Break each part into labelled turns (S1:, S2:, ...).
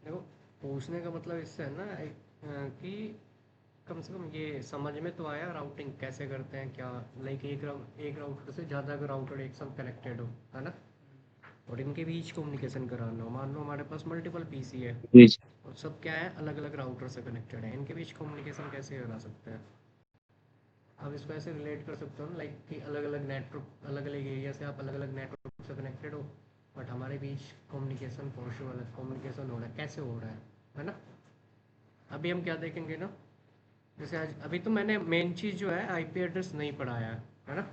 S1: देखो, पूछने का मतलब इससे है ना कि कम से कम ये समझ में तो आया राउटिंग कैसे करते हैं क्या। लाइक एक राउटर से ज़्यादा अगर राउटर एक साथ कनेक्टेड हो, है ना, और इनके बीच कम्युनिकेशन कराना हो, मान लो हमारे पास मल्टीपल पीसी है
S2: जी।
S1: और सब क्या है, अलग अलग राउटर से कनेक्टेड है, इनके बीच कम्युनिकेशन कैसे करा सकते हैं। आप इसको ऐसे रिलेट कर सकते हो ना, लाइक कि अलग अलग नेटवर्क, अलग अलग एरिया से आप अलग अलग नेटवर्क से कनेक्टेड हो, बट हमारे बीच कम्युनिकेशन पॉसिबल है, कम्युनिकेशन हो रहा है, कैसे हो रहा है ना। अभी हम क्या देखेंगे ना, जैसे आज अभी तो मैंने मेन चीज़ जो है आईपी एड्रेस नहीं पढ़ाया है ना।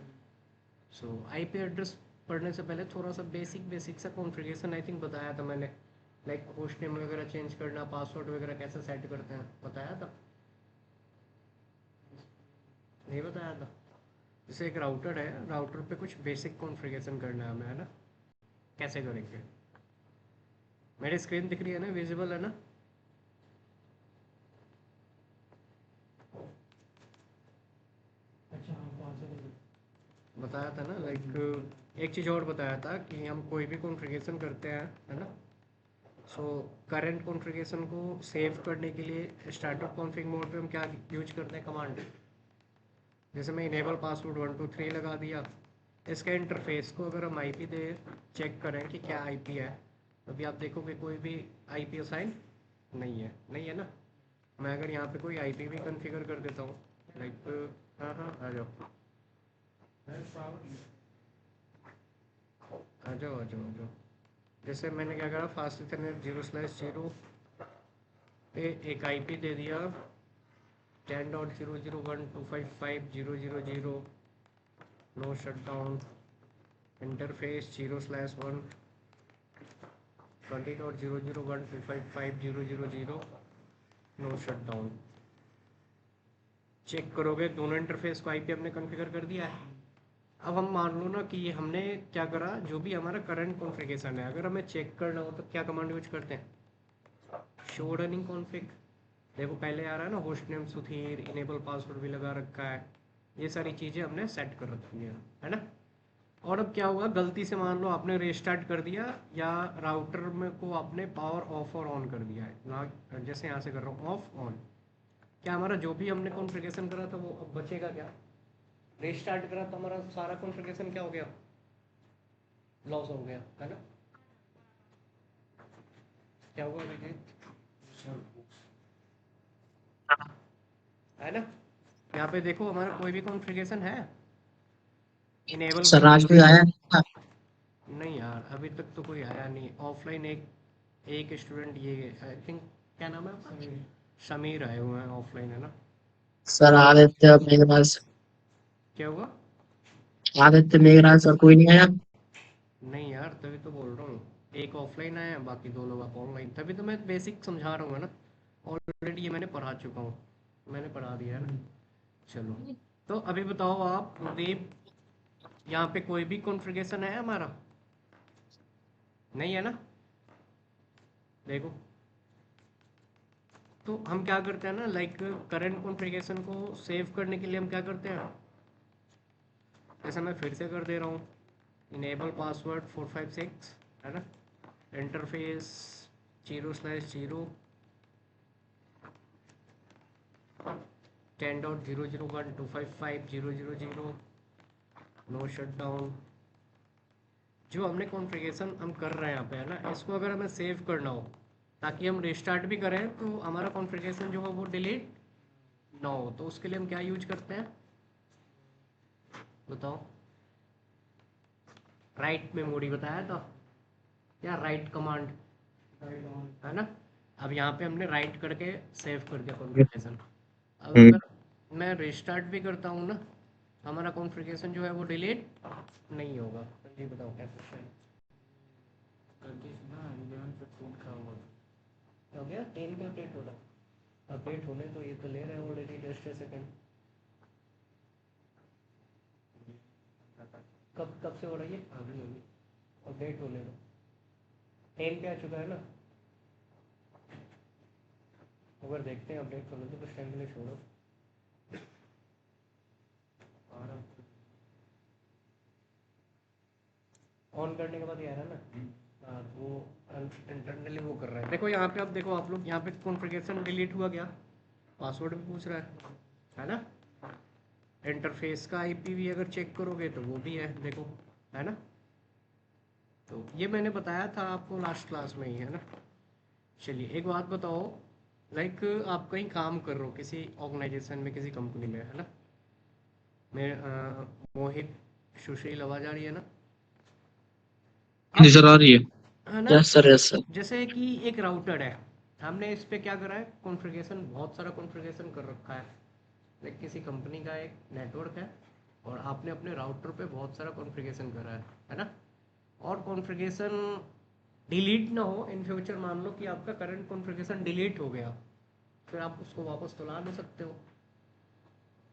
S1: सो आईपी एड्रेस पढ़ने से पहले थोड़ा सा बेसिक सा कॉन्फ़िगरेशन आई थिंक बताया था मैंने, लाइक होस्ट नेम वगैरह चेंज करना, पासवर्ड वगैरह कैसे सेट करते हैं, बताया था नहीं बताया था। जैसे एक राउटर है, राउटर पे कुछ बेसिक कॉन्फ़िगरेशन करना है हमें, है ना, कैसे करेंगे। मेरी स्क्रीन दिख रही है ना, विजिबल है ना। अच्छा हाँ, कौन से बताया था ना, लाइक एक चीज़ और बताया था कि हम कोई भी कॉन्फ़िगरेशन करते हैं, है ना। सो करंट कॉन्फ़िगरेशन को सेव करने के लिए स्टार्टअप कॉन्फ़िग मोड पे हम क्या यूज करते हैं, कमांड। जैसे मैं इनेबल पासवर्ड 123 लगा दिया, इसका इंटरफेस को अगर हम आईपी दे चेक करें कि क्या आईपी है, तो अभी आप देखोगे कोई भी आईपी असाइन नहीं है ना। मैं अगर यहाँ पे कोई आईपी भी कॉन्फ़िगर कर देता हूँ, लाइक हाँ हाँ आ जाओ आ जाओ आ जाओ आ जाओ। जैसे मैंने क्या करा, फास्ट इथरनेट 0/0 पे एक आईपी दे दिया 10.001255000, no shut down, interface 0/1 20.001255000, no shut down. Check करोगे दोनों इंटरफेस को आईपी हमने कॉन्फ़िगर कर दिया है। अब हम मान लो ना कि हमने क्या करा, जो भी हमारा करंट कॉन्फ़िगरेशन है अगर हमें चेक करना हो तो क्या कमांड यूज करते हैं, शो रनिंग कॉन्फ़िग। देखो पहले आ रहा है ना, host name Sudhir, enable password भी लगा रखा है, ये सारी चीज़ें हमने सेट कर रखी है ना। और अब क्या हुआ, गलती से मान लो आपने रीस्टार्ट कर दिया या राउटर में को आपने पावर ऑफ और ऑन कर दिया है ना, जैसे यहाँ से कर रहा हूँ ऑफ ऑन, क्या हमारा जो भी हमने कॉन्फ़िगरेशन करा था वो अब बचेगा क्या। रीस्टार्ट करा तो हमारा सारा कॉन्फ़िगरेशन क्या हो गया, लॉस हो गया, है ना। क्या हुआ विजय, है ना। यहाँ पे देखो हमारा कोई भी कॉन्फ़िगरेशन है, इनेबल
S2: सर
S1: कर
S2: आज
S1: दिया।
S2: कोई आया
S1: नहीं यार अभी तक तो कोई आया नहीं ऑफलाइन। एक एक स्टूडेंट, ये आई थिंक क्या नाम है आपका, समीर आए हुए हैं ऑफलाइन, है ना।
S2: सर? आदित्य मेघराज।
S1: क्या हुआ,
S2: आदित्य मेघराज सर कोई नहीं आया?
S1: नहीं यार तभी तो बोल रहा हूँ, एक ऑफलाइन आया है, बाकी दो लोग आप ऑनलाइन, तभी तो मैं बेसिक समझा रहा हूँ, है ना। ऑलरेडी ये मैंने पढ़ा चुका हूँ, मैंने पढ़ा दिया है ना। चलो, तो अभी बताओ आप कुलदीप, यहाँ पे कोई भी कॉन्फ़िगरेशन है हमारा, नहीं है ना। देखो, तो हम क्या करते हैं ना, लाइक करंट कॉन्फ़िगरेशन को सेव करने के लिए हम क्या करते हैं, जैसे मैं फिर से कर दे रहा हूँ, इनेबल पासवर्ड 456, है ना, इंटरफेस 0/0 10.001255000, नो शट डाउन। जो हमने कॉन्फ़िगरेशन हम कर रहे हैं यहाँ पे, है ना, इसको अगर हमें सेव करना हो ताकि हम रिस्टार्ट भी करें तो हमारा कॉन्फ़िगरेशन जो है वो डिलीट ना हो, तो उसके लिए हम क्या यूज करते हैं, बताओ। राइट मेमोरी बताया था, या राइट कमांड, है ना। अब यहाँ पे हमने राइट करके सेव कर दिया कॉन्फ़िगरेशन। अब
S2: हम्म।
S1: अगर मैं रिस्टार्ट भी करता हूँ ना, हमारा कॉन्फ़िगरेशन जो है वो डिलीट नहीं होगा। जी बताओ क्या क्वेश्चन है। गलती से ना 11 पे फ़ोन खा हुआ हो गया, 10 पे अपडेट हो रहा, अपडेट होने तो ये तो ले रहे हैं ऑलरेडी जस्ट ए सेकेंड। कब कब से हो रही है, अभी होगी, अपडेट होने दो, 10 पे आ चुका है ना। अगर देखते हैं अपडेट होने तो कुछ टाइम के लिए छोड़ो, ऑन करने के बाद ये आ रहा है ना, हाँ, तो वो इंटरनली वो कर रहा है। देखो यहाँ पे, अब देखो आप लोग, यहाँ पे कॉन्फ़िगरेशन डिलीट हुआ क्या, पासवर्ड भी पूछ रहा है ना। इंटरफेस का आईपी भी अगर चेक करोगे तो वो भी है, देखो, है ना। तो ये मैंने बताया था आपको लास्ट क्लास में ही, है ना। चलिए एक बात बताओ, लाइक आप कहीं काम कर रहे हो किसी ऑर्गेनाइजेशन में, किसी कंपनी में, है ना। मैं मोहित, सुशील, आवाज़ आ रही है ना।
S2: जी
S1: अब,
S2: सर आ रही है।
S1: है ना,
S2: यस सर यस सर।
S1: जैसे कि एक राउटर है, हमने इस पे क्या करा है, कॉन्फ़िगरेशन, बहुत सारा कॉन्फ़िगरेशन कर रखा है। लाइक किसी कंपनी का एक नेटवर्क है और आपने अपने राउटर पे बहुत सारा कॉन्फ़िगरेशन करा है ना। और कॉन्फ़िगरेशन डिलीट ना हो इन फ्यूचर, मान लो कि आपका करंट कॉन्फ़िगरेशन डिलीट हो गया, फिर आप उसको वापस तो ला नहीं सकते हो,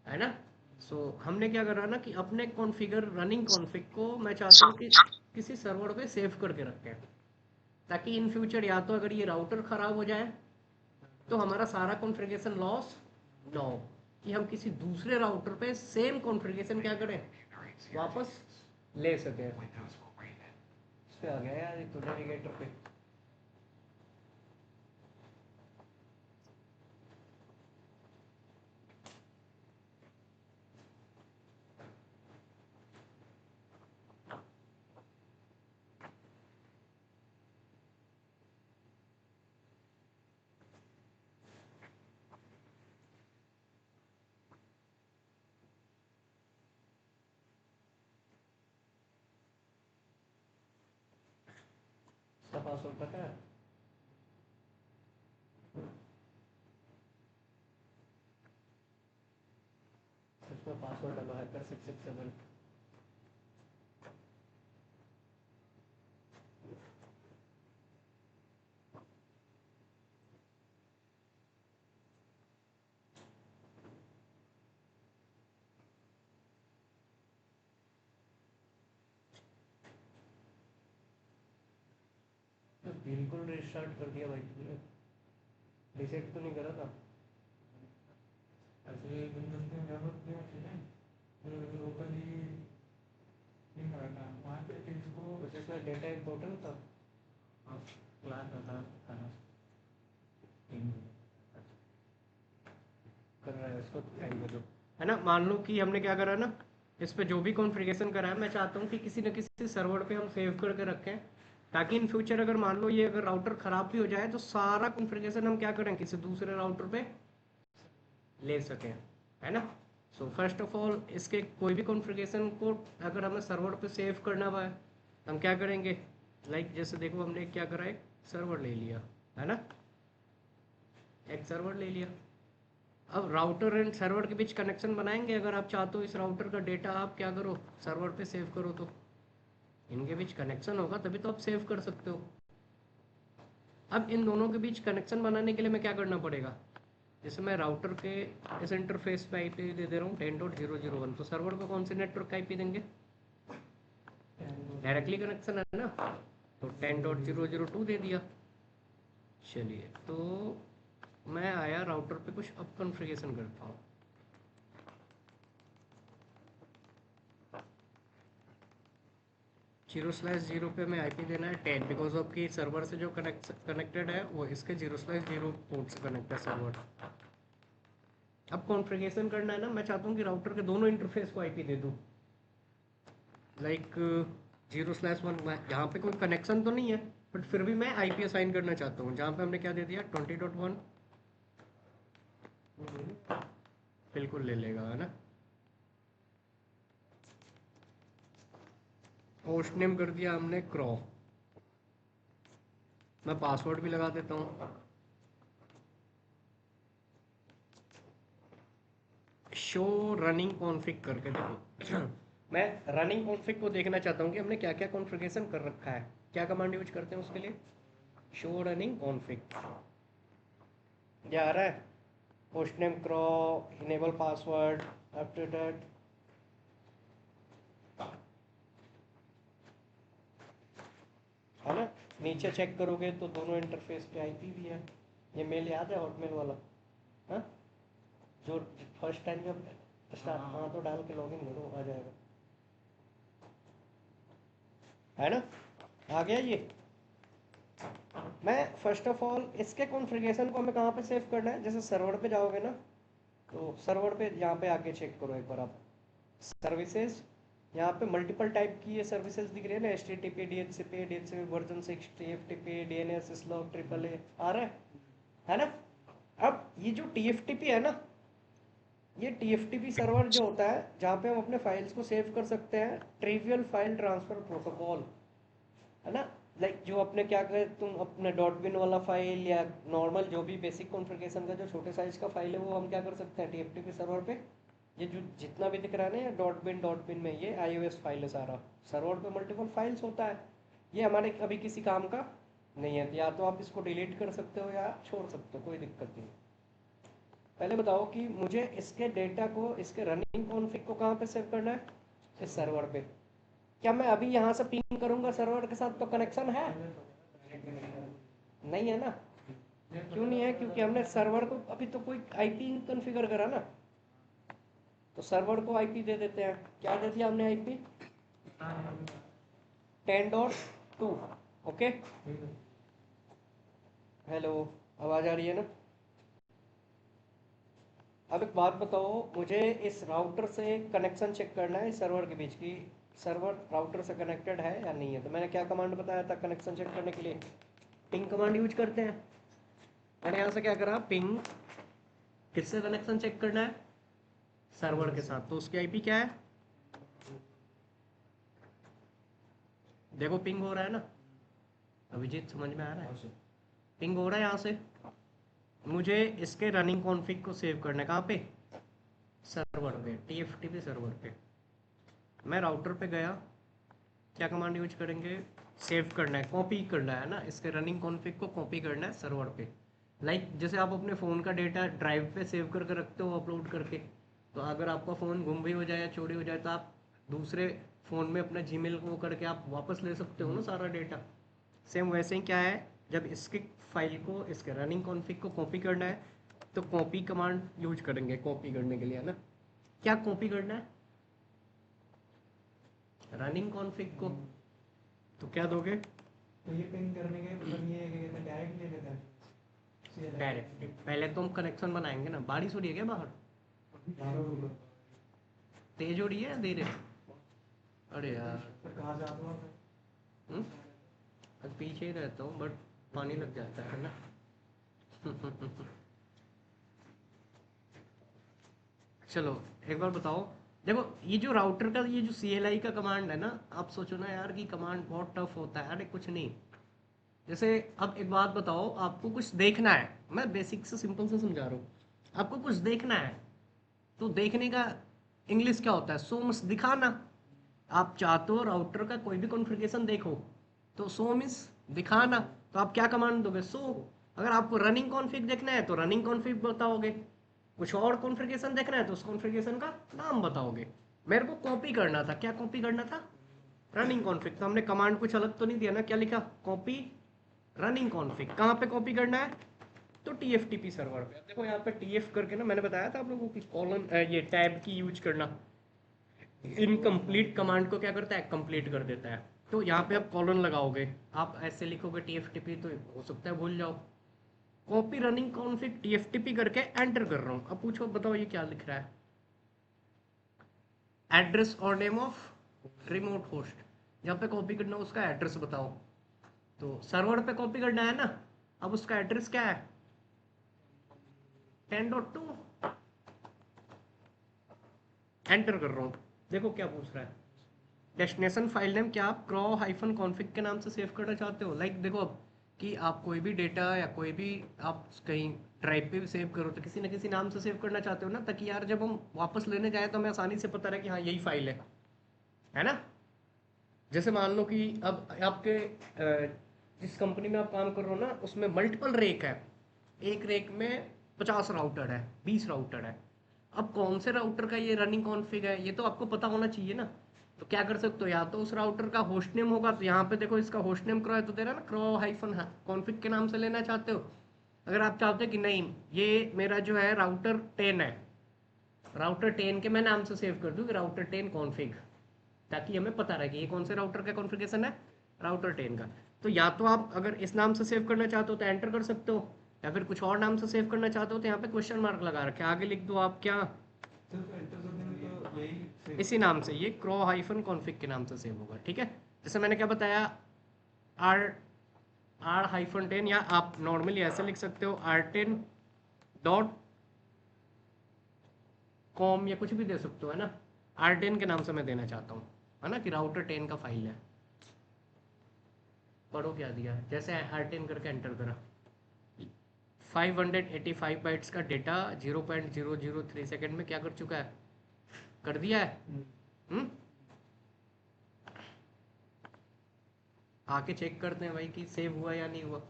S1: है ना। सो हमने क्या करा ना कि अपने कॉन्फ़िगर, रनिंग कॉन्फ़िग को मैं चाहता हूँ कि किसी सर्वर पे सेव करके रखें, ताकि इन फ्यूचर या तो अगर ये राउटर ख़राब हो जाए तो हमारा सारा कॉन्फ़िगरेशन लॉस ना हो, कि हम किसी दूसरे राउटर पे सेम कॉन्फ़िगरेशन क्या करें, वापस ले सकें। इस पे आ गया यार, एक तो नेविगेटर पे। इसका पासवर्ड पता है? इसमें पासवर्ड डालो हैकर 667। तो बिल्कुल रिस्टार्ट कर दिया भाई तुमने, रीसेट तो नहीं करा था?
S3: ऐसे विंडोज में डेवलप किया था लोकली नहीं करा था वहाँ पे चीज़ को
S1: कुछ इसमें डेटा इम्पोर्टेंट था,
S3: क्लास था
S1: कर रहा है इसको टाइम दे दो, है ना। मान लो कि हमने क्या करा ना, इस पे जो भी कॉन्फ़िगरेशन करा है, मैं चाहता हूँ कि किसी न किसी सर्वर पे हम सेव करके रखें, ताकि इन फ्यूचर अगर मान लो ये अगर राउटर ख़राब भी हो जाए तो सारा कॉन्फ़िगरेशन हम क्या करें, किसी दूसरे राउटर पे ले सकें, है ना। सो फर्स्ट ऑफ ऑल, इसके कोई भी कॉन्फ़िगरेशन को अगर हमें सर्वर पे सेव करना हुआ है, हम क्या करेंगे, लाइक जैसे देखो हमने क्या करा, एक सर्वर ले लिया, है ना, एक सर्वर ले लिया। अब राउटर एंड सर्वर के बीच कनेक्शन बनाएंगे, अगर आप चाहते हो इस राउटर का डेटा आप क्या करो, सर्वर पे सेव करो, तो इनके बीच कनेक्शन होगा तभी तो आप सेव कर सकते हो। अब इन दोनों के बीच कनेक्शन बनाने के लिए मैं क्या करना पड़ेगा, जैसे मैं राउटर के इस इंटरफेस पे आईपी दे रहा हूँ 10.0.0.1, तो सर्वर को कौन से नेटवर्क का आईपी देंगे, डायरेक्टली कनेक्शन है ना, तो 10.0.0.2 दे दिया। चलिए, तो मैं आया राउटर पे, कुछ अब कॉन्फ़िगरेशन करता हूँ। 0/0 पे मैं आईपी देना है 10, बिकॉज ऑफ कि सर्वर से जो कनेक्टेड है वो इसके 0/0 पोर्ट से कनेक्ट है सर्वर। अब कॉन्फ़िगरेशन करना है ना, मैं चाहता हूँ कि राउटर के दोनों इंटरफेस को आईपी दे दूँ, लाइक 0/1, यहाँ पे कोई कनेक्शन तो नहीं है, बट फिर भी मैं आईपी असाइन करना चाहता हूँ, जहाँ पे हमने क्या दे दिया 20.1, बिल्कुल ले लेगा, है ना। होस्ट नेम कर दिया हमने क्रॉ, मैं पासवर्ड भी लगा देता हूँ, शो रनिंग कॉन्फ़िग करके देखो। मैं रनिंग कॉन्फ़िग को देखना चाहता हूँ कि हमने क्या क्या कॉन्फ़िगरेशन कर रखा है, क्या कमांड यूज करते हैं उसके लिए, शो रनिंग कॉन्फ़िग। ये आ रहा है, host name क्रॉ, enable password, after that है ना। नीचे चेक करोगे तो दोनों इंटरफेस पे आईपी भी है। ये मेल याद है, हॉटमेल वाला, हाँ, जो फर्स्ट टाइम जब स्टार्ट, हाँ, तो डाल के लॉगिन करो, आ जाएगा, है ना। आ गया ये, मैं फर्स्ट ऑफ ऑल इसके कॉन्फ़िगरेशन को हमें कहाँ पे सेव करना है, जैसे सर्वर पे जाओगे ना, तो सर्वर पे यहाँ पे आके चेक करो एक बार आप, सर्विसेज, यहाँ पे मल्टीपल टाइप की ये सर्विसेज दिख रही है ना, HTTP, DHCP, DHCP version 6, TFTP, DNS, स्लॉग, ट्रिपल ए आ रहा है ना। अब ये जो TFTP है ना, ये TFTP सर्वर जो होता है जहाँ पे हम अपने फाइल्स को सेव कर सकते हैं, ट्रिवियल फाइल ट्रांसफर प्रोटोकॉल, है ना। लाइक जो अपने क्या कहे, तुम अपने डॉट बिन वाला फाइल या नॉर्मल जो भी बेसिक कॉन्फ़िगरेशन का जो छोटे साइज का फाइल है वो हम क्या कर सकते हैं TFTP सर्वर पे, ये जो जितना भी दिख रहा है ना डॉट बिन में, ये iOS फाइल है सारा, सर्वर पे मल्टीपल फाइल्स होता है, ये हमारे अभी किसी काम का नहीं है, या तो आप इसको डिलीट कर सकते हो या छोड़ सकते हो, कोई दिक्कत नहीं। पहले बताओ कि मुझे इसके डेटा को, इसके रनिंग कॉन्फ़िग को कहाँ पे सेव करना है, इस सर्वर पे। क्या मैं अभी यहाँ से पिंग करूँगा सर्वर के साथ तो कनेक्शन है, नहीं है ना। क्यों नहीं है, क्योंकि हमने सर्वर को अभी तो कोई आईपी कॉन्फ़िगर करा ना, तो सर्वर को आईपी दे देते हैं। क्या दे दिया हमने आईपी, 10.2। ओके, हेलो, आवाज़ आ रही है ना। अब एक बात बताओ, मुझे इस राउटर से कनेक्शन चेक करना है इस सर्वर के बीच की, सर्वर राउटर से कनेक्टेड है या नहीं है। तो मैंने क्या कमांड बताया था कनेक्शन चेक करने के लिए, पिंग कमांड यूज करते हैं। मैंने यहाँ से क्या करा, पिंग, किससे कनेक्शन चेक करना है, सर्वर के साथ, तो उसकी आईपी क्या है, देखो पिंग हो रहा है ना, अभिजीत समझ में आ रहा है, पिंग हो रहा है यहाँ से। मुझे इसके रनिंग कॉन्फ़िग को सेव करना है कहाँ पे, सर्वर पे, TFTP सर्वर पे। मैं राउटर पे गया, क्या कमांड यूज करेंगे, सेव करना है, कॉपी करना है ना, इसके रनिंग कॉन्फ़िग को कॉपी करना है सर्वर पे। लाइक जैसे आप अपने फ़ोन का डेटा ड्राइव पे सेव करके रखते हो अपलोड करके, तो अगर आपका फ़ोन गुम भी हो जाए या चोरी हो जाए तो आप दूसरे फ़ोन में अपना जीमेल को करके आप वापस ले सकते हो ना सारा डेटा। सेम वैसे ही क्या है, जब इसकी फाइल को, इसके रनिंग कॉन्फ़िग को कॉपी करना है तो कॉपी कमांड यूज करेंगे कॉपी करने के लिए, है ना। क्या कॉपी करना है, रनिंग कॉन्फ़िग को, तो क्या दोगे,
S3: तो ये पिन करने के मतलब ये डायरेक्ट ले लेता है
S1: डायरेक्ट। पहले तो हम कनेक्शन बनाएंगे ना, बारिश हो रही है क्या बाहर, तेज हो रही है या धीरे, अरे यार,
S3: कहाँ जाता हूँ
S1: हम्म? अब पीछे ही रहता हूँ बट पानी लग जाता है ना। चलो एक बार बताओ, देखो ये जो राउटर का ये जो CLI का कमांड है ना, आप सोचो ना यार कि कमांड बहुत टफ होता है, अरे कुछ नहीं। जैसे अब एक बात बताओ, आपको कुछ देखना है, मैं बेसिक से सिंपल से समझा रहा हूँ, आपको कुछ देखना है तो देखने का इंग्लिश क्या होता है, शो मस्ट दिखाना। आप चाहते हो राउटर का कोई भी कॉन्फ़िगरेशन देखो, तो शो मीन्स दिखाना, तो आप क्या कमांड दोगे, शो। अगर आपको रनिंग कॉन्फ़िग देखना है तो रनिंग कॉन्फ़िग बताओगे, कुछ और कॉन्फ़िगरेशन देखना है तो उस कॉन्फ़िगरेशन का नाम बताओगे। मेरे को कॉपी करना था, क्या कॉपी करना था, रनिंग कॉन्फ़िग, तो हमने कमांड कुछ अलग तो नहीं दिया ना, क्या लिखा, कॉपी रनिंग कॉन्फ़िग। कहाँ पे कॉपी करना है, तो TFTP सर्वर पे। देखो यहाँ पे TF करके ना, मैंने बताया था आप लोगों की कॉलन, ये टैब की यूज करना, इनकम्प्लीट कमांड को क्या करता है, कंप्लीट कर देता है। तो यहाँ पे आप कॉलन लगाओगे, आप ऐसे लिखोगे TFTP तो हो सकता है भूल जाओ। कॉपी रनिंग कॉन्फ़िग TFTP करके एंटर कर रहा हूँ। अब पूछो, बताओ ये क्या लिख रहा है, एड्रेस और नेम ऑफ रिमोट होस्ट, जहाँ पे कॉपी करना है उसका एड्रेस बताओ। तो सर्वर पे कॉपी करना है ना, अब उसका एड्रेस क्या है, 10.2, एंटर कर रहा हूँ। देखो क्या पूछ रहा है, डेस्टिनेशन फाइल नेम क्या आप क्रॉ हाइफन कॉन्फ़िग के नाम से सेव करना चाहते हो। लाइक देखो अब कि आप कोई भी डेटा या कोई भी आप कहीं ड्राइव पे भी सेव करो तो किसी ना किसी नाम से सेव करना चाहते हो ना, ताकि यार जब हम वापस लेने जाए तो हमें आसानी से पता रहे कि हाँ यही फाइल है ना। जैसे मान लो कि अब आपके जिस कंपनी में आप काम कर रहे हो ना, उसमें मल्टीपल रेक है, एक रेक में 50 राउटर है, 20 राउटर है। अब कौन से राउटर का ये रनिंग कॉन्फ़िग है ये तो आपको पता होना चाहिए ना। तो क्या कर सकते हो, या तो उस राउटर का होस्ट नेम होगा, तो यहाँ पे देखो इसका होस्ट नेम क्रॉ है तो दे रहा है ना, क्रॉ हाइफन कॉन्फ़िग के नाम से लेना चाहते हो। अगर आप चाहते हो कि नहीं ये मेरा जो है राउटर 10 है, राउटर 10 के मैं नाम से सेव कर दूँ कि राउटर 10 कॉन्फ़िग, ताकि हमें पता रहे कि ये कौन से राउटर का कॉन्फ़िगरेशन है, राउटर 10 का। तो या तो आप अगर इस नाम से सेव करना चाहते हो तो एंटर कर सकते हो, या फिर कुछ और नाम से सेव करना चाहते हो तो यहाँ पे क्वेश्चन मार्क लगा रखे आगे लिख दो आप क्या,
S3: सिर्फ एंटर करने में तो यही save
S1: इसी नाम से, ये क्रो हाइफन कॉन्फिग के नाम से सेव होगा। ठीक है, जैसे मैंने क्या बताया, आर आर हाइफन 10, या आप नॉर्मली ऐसे लिख सकते हो R10 कॉम या कुछ भी दे सकते हो, है ना। R10 के नाम से मैं देना चाहता हूँ, है ना, कि राउटर 10 का फाइल है। पढ़ो क्या दिया है, जैसे R10 करके एंटर करा, 585 बाइट्स का डेटा 0.003 सेकेंड में क्या कर चुका है, कर दिया है। हम्म, आके चेक करते हैं भाई कि सेव हुआ या नहीं हुआ।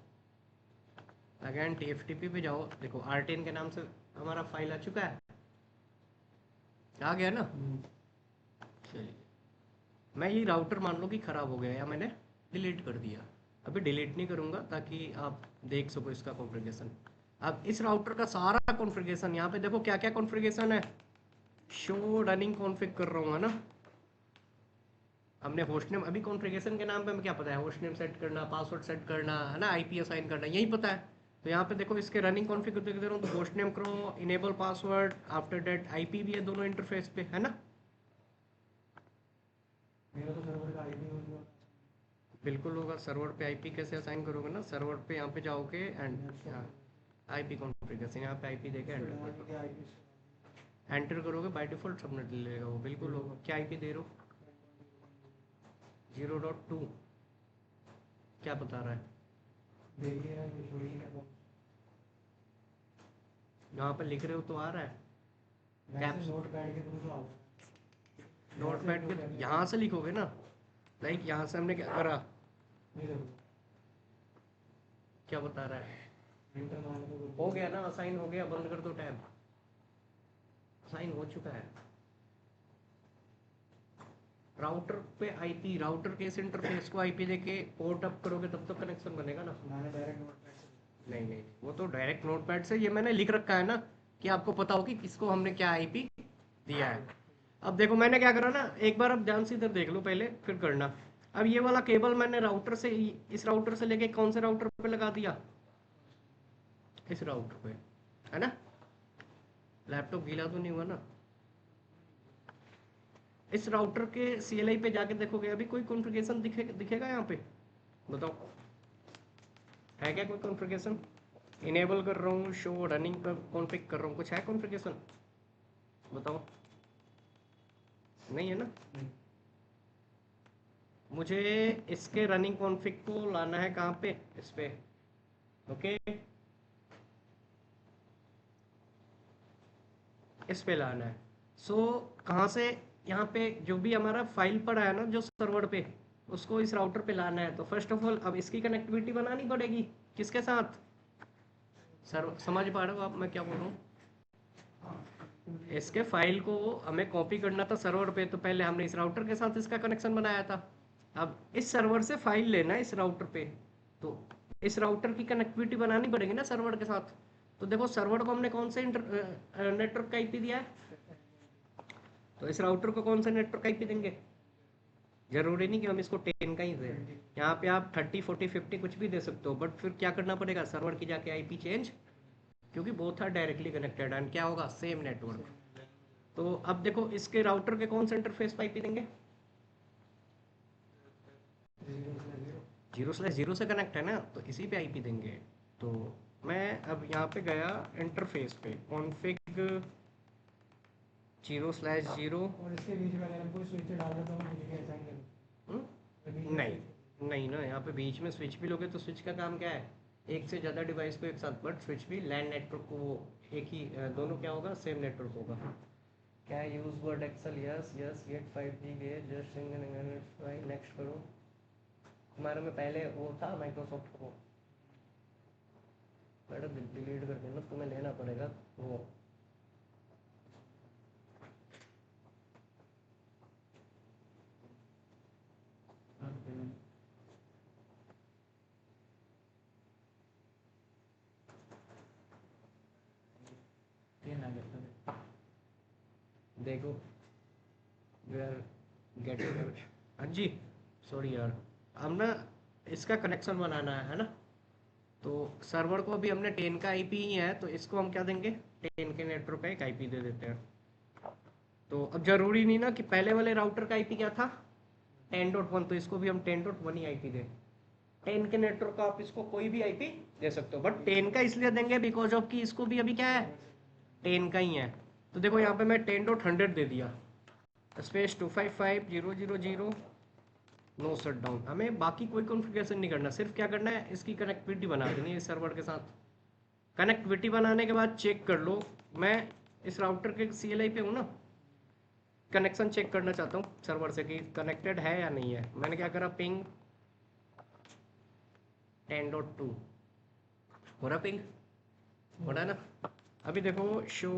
S1: अगेन TFTP पे जाओ, देखो R10 के नाम से हमारा फाइल आ चुका है, आ गया ना। चलिए, मैं ये राउटर मान लो कि ख़राब हो गया या मैंने डिलीट कर दिया, अभी डिलीट नहीं करूँगा ताकि आप देख सको इसका कॉन्फ़िगरेशन। अब इस राउटर का सारा कॉन्फ़िगरेशन यहाँ पे देखो क्या क्या कॉन्फ़िगरेशन है, शो रनिंग कॉन्फ़िग कर रहा हूँ, है ना। हमने होस्ट नेम, अभी कॉन्फ़िगरेशन के नाम पे हमें क्या पता है, होस्ट नेम सेट करना, पासवर्ड सेट करना, है ना, IP असाइन करना, यही पता है। तो यहाँ पे देखो इसके रनिंग कॉन्फ़िग दे रहा हूँ, तो होस्ट नेम करो, enable password, after that IP भी है दोनों इंटरफेस पे, है ना।
S3: मेरा तो सर्वर का आईपी होगा।
S1: बिल्कुल होगा, सर्वर पे IP कैसे असाइन करोगे ना, सर्वर पे यहाँ पे जाओगे एंड यहाँ IP कॉन्फ़िगरेशन, यहाँ पे IP देके एंटर करोगे, बाय डिफ़ॉल्ट सबनेट ले लेगा वो, बिल्कुल होगा। क्या IP दे रहे हो, 0.2, क्या बता रहा है,
S3: देखिए यार ये छोड़िए ना,
S1: यहाँ पे लिख रहे हो तो आ रहा है।
S3: मैसेज नोट पैड के थ्रू तो आता
S1: नोट पैड के यहाँ से लिखोगे ना, लाइक यहाँ से हमने क्या करा,
S3: है। ये
S1: क्या बता रहा है,
S3: इंटर मारने को
S1: हो गया ना, असाइन हो गया, बंद कर दो टैब, असाइन हो चुका है। राउटर पे IP, राउटर के इस इंटरफेस को IP देके पोर्ट अप करोगे तब तो कनेक्शन बनेगा ना।
S3: मैंने डायरेक्ट नोट पैड से
S1: नहीं नहीं, वो तो डायरेक्ट नोटपैड से, ये मैंने लिख रखा है ना कि आपको पता हो कि किसको हमने क्या IP दिया है। अब देखो मैंने क्या करा ना, एक बार अब ध्यान से इधर देख लो पहले, फिर करना। अब ये वाला केबल मैंने राउटर से, इस राउटर से लेके कौन से राउटर पे लगा दिया, इस राउटर पे, है ना। लैपटॉप गीला तो नहीं हुआ ना। इस राउटर के CLI पे जाके देखोगे, अभी कोई कॉन्फ़िगरेशन दिखेगा यहाँ पे, बताओ है क्या कोई कॉन्फ़िगरेशन। इनेबल कर रहा हूँ, शो रनिंग पर कॉन्फ़िग कर रहा हूँ, कुछ है कॉन्फ़िगरेशन, बताओ। नहीं है ना। मुझे इसके रनिंग कॉन्फ़िग को लाना है कहाँ पे, इस पे, ओके, इस पे लाना है। सो कहाँ से, यहाँ पे जो भी हमारा फाइल पड़ा है ना जो सर्वर पे, उसको इस राउटर पे लाना है। तो फर्स्ट ऑफ ऑल अब इसकी कनेक्टिविटी बनानी पड़ेगी, किसके साथ, सर समझ पा रहे हो आप मैं क्या बोल रहा हूँ। इसके फाइल को हमें कॉपी करना था सर्वर पे, तो पहले हमने इस राउटर के साथ इसका कनेक्शन बनाया था। अब इस सर्वर से फाइल लेना है इस राउटर पे, तो इस राउटर की कनेक्टिविटी बनानी पड़ेगी ना सर्वर के साथ। तो देखो सर्वर को हमने कौन से नेटवर्क का IP दिया है, तो इस राउटर को कौन सा नेटवर्क का IP देंगे, जरूरी नहीं कि हम इसको 10 का ही दें, यहाँ पे आप 30 40 50 कुछ भी दे सकते हो, बट फिर क्या करना पड़ेगा, सर्वर की जाके IP चेंज, क्योंकि both are directly connected and क्या होगा, सेम नेटवर्क। तो अब देखो इसके राउटर के कौन से इंटरफेस पे IP देंगे, 0/0 से कनेक्ट है ना, तो इसी पे IP देंगे। तो मैं अब यहाँ पे गया इंटरफेस पे, कॉन्फ़िग 0/0,
S3: और इसके बीच में अगर हम कोई स्विच डाल देता हूँ तो ये असाइन कर
S1: नहीं नहीं ना, यहाँ पे बीच में स्विच भी लोगे तो स्विच का काम क्या है, एक से ज़्यादा डिवाइस को एक साथ, बट स्विच भी लैंड नेटवर्क को वो एक ही, दोनों क्या होगा, सेम नेटवर्क होगा। क्या use Word Excel, yes yes, गेट 5G गए, जस्ट नेक्स्ट करो। हमारे में पहले वो था माइक्रोसॉफ्ट को, मैडम डिलीट कर देना, तुम्हें लेना पड़ेगा वो। देखो वी आर गेटिंग, हाँ जी, सॉरी यार, हम ना इसका कनेक्शन बनाना है ना। तो सर्वर को अभी हमने 10 का आईपी ही है, तो इसको हम क्या देंगे, 10 के नेटवर्क का एक आईपी दे देते हैं। तो अब जरूरी नहीं ना कि पहले वाले राउटर का आईपी क्या था 10.1, तो इसको भी हम 10.1 ही आईपी दें। 10 के नेटवर्क का आप इसको कोई भी आईपी दे सकते हो, बट 10 का इसलिए देंगे बिकॉज ऑफ कि इसको भी अभी क्या है 10 का ही है। तो देखो यहाँ पे मैं 10.100 दे दिया, स्पेस 255.0.0.0 नो शट डाउन। हमें बाकी कोई कॉन्फ़िगरेशन नहीं करना, सिर्फ क्या करना है इसकी कनेक्टिविटी बना देनी है इस सर्वर के साथ। कनेक्टिविटी बनाने के बाद चेक कर लो, मैं इस राउटर के CLI पे हूँ ना, कनेक्शन चेक करना चाहता हूँ सर्वर से कि कनेक्टेड है या नहीं है। मैंने क्या करा, पिंग 10.2 हो रहा, पिंग हो रहा है ना। अभी देखो शो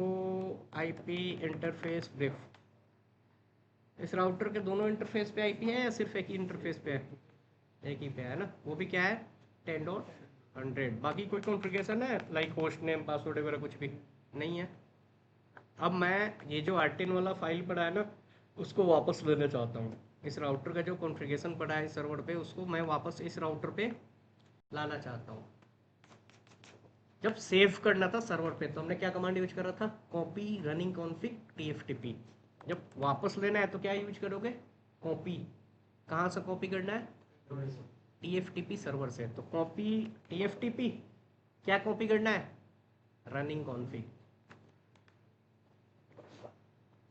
S1: IP इंटरफेस ब्रीफ, इस राउटर के दोनों इंटरफेस पे आईपी है या सिर्फ एक ही इंटरफेस पे है, एक ही पे है ना, वो भी क्या है 10.100। बाकी कोई कॉन्फ़िगरेशन है लाइक होस्ट नेम पासवर्ड वगैरह कुछ भी नहीं है। अब मैं ये जो R10 वाला फाइल पड़ा है ना उसको वापस लेना चाहता हूँ। इस राउटर का जो कॉन्फ़िगरेशन पड़ा है इस सर्वर पे उसको मैं वापस इस राउटर पे लाना चाहता हूँ। जब सेव करना था सर्वर पे तो हमने क्या कमांड यूज करा था, कॉपी रनिंग कॉन्फिग TFTP। जब वापस लेना है तो क्या यूज करोगे, कॉपी। कहाँ से कॉपी करना है, TFTP सर्वर से। तो कॉपी TFTP, क्या कॉपी करना है, रनिंग कॉन्फिग।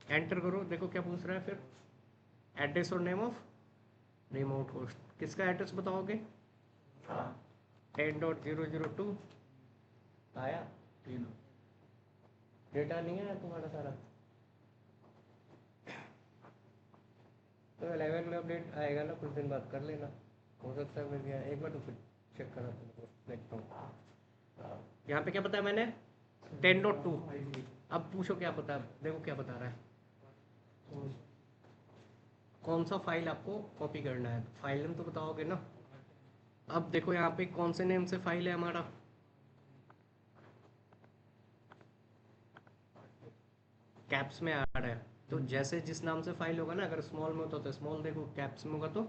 S1: एंटर करो, देखो क्या पूछ रहा है फिर, एड्रेस और नेम ऑफ रिमोट होस्ट। किसका एड्रेस बताओगे, 10.0.0.2 आया, डेटा नहीं आया तुम्हारा सारा, तो 11 में अपडेट आएगा ना, कुछ दिन बाद कर लेना, हो सकता है मिल गया। एक बार तो फिर चेक करा तुमको, देखता हूँ। यहाँ पे क्या बताया मैंने 10.2। अब पूछो क्या पता, देखो क्या बता रहा है, कौन सा फाइल आपको कॉपी करना है, फाइल नेम तो बताओगे ना। अब देखो यहाँ पे कौन से नेम से फाइल है हमारा, कैप्स में आ रहा है। तो जैसे जिस नाम से फाइल होगा ना, अगर स्मॉल में होता तो स्मॉल देखो, कैप्स में होगा तो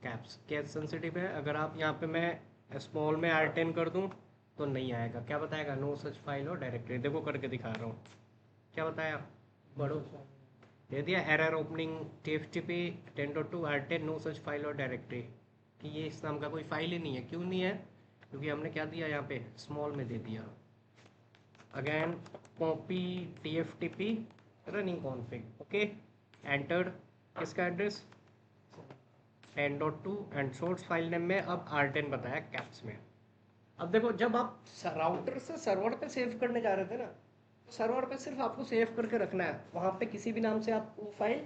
S1: कैप्स। केस सेंसिटिव है, अगर आप यहाँ पे मैं स्मॉल में R10 कर दूँ तो नहीं आएगा। क्या बताएगा, no such file or directory. देखो करके दिखा रहा हूँ, क्या बताया, पढ़ो, दे दिया error opening TFTP 10.2 R10 no such file or directory, कि ये इस नाम का कोई फाइल ही नहीं है। क्यों नहीं है, क्योंकि हमने क्या दिया यहाँ पे स्मॉल में दे दिया। Again copy TFTP running config, okay, entered. किसका address 10.2 and source file name में अब R10 बताया कैप्स में। अब देखो जब आप राउटर से सर्वर पे सेव करने जा रहे थे ना, सर्वर पे सिर्फ आपको सेव करके रखना है, वहाँ पे किसी भी नाम से आप वो फाइल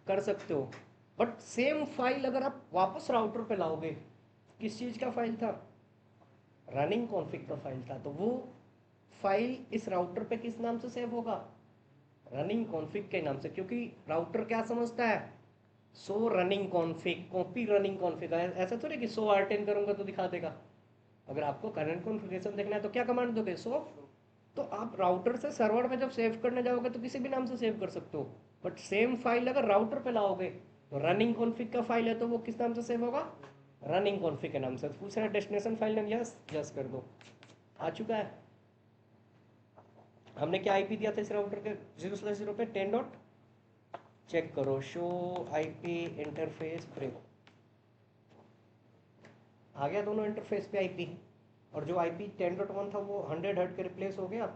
S1: कर सकते हो। बट सेम फाइल अगर आप वापस राउटर पे लाओगे, किस चीज़ का फाइल था, रनिंग कॉन्फिग का फाइल था, तो वो फाइल इस राउटर पे किस नाम से सेव होगा, रनिंग कॉन्फिग के नाम से। क्योंकि राउटर क्या समझता है, सो running config, copy running config. ऐसा तो नहीं कि सो R10 करूंगा तो दिखा देगा। अगर आपको करंट कॉन्फ़िगरेशन देखना है तो क्या कमांड दोगे, सो। तो आप राउटर से सर्वर में जब सेव करने जाओगे तो किसी भी नाम से सेव कर सकते हो, बट सेम फाइल अगर राउटर पे लाओगे तो रनिंग कॉन्फिग का फाइल है तो वो किस नाम से सेव होगा, रनिंग कॉन्फिग के नाम से। पूछ रहा है destination file name, yes yes कर दो, आ चुका है। हमने क्या आईपी दिया था इस राउटर के 0/0 पे 10 डॉट, चेक करो, शो IP इंटरफेस ब्रेक, आ गया दोनों इंटरफेस पे IP। और जो IP 10.1 था वो 100 हर्ट के रिप्लेस हो गया,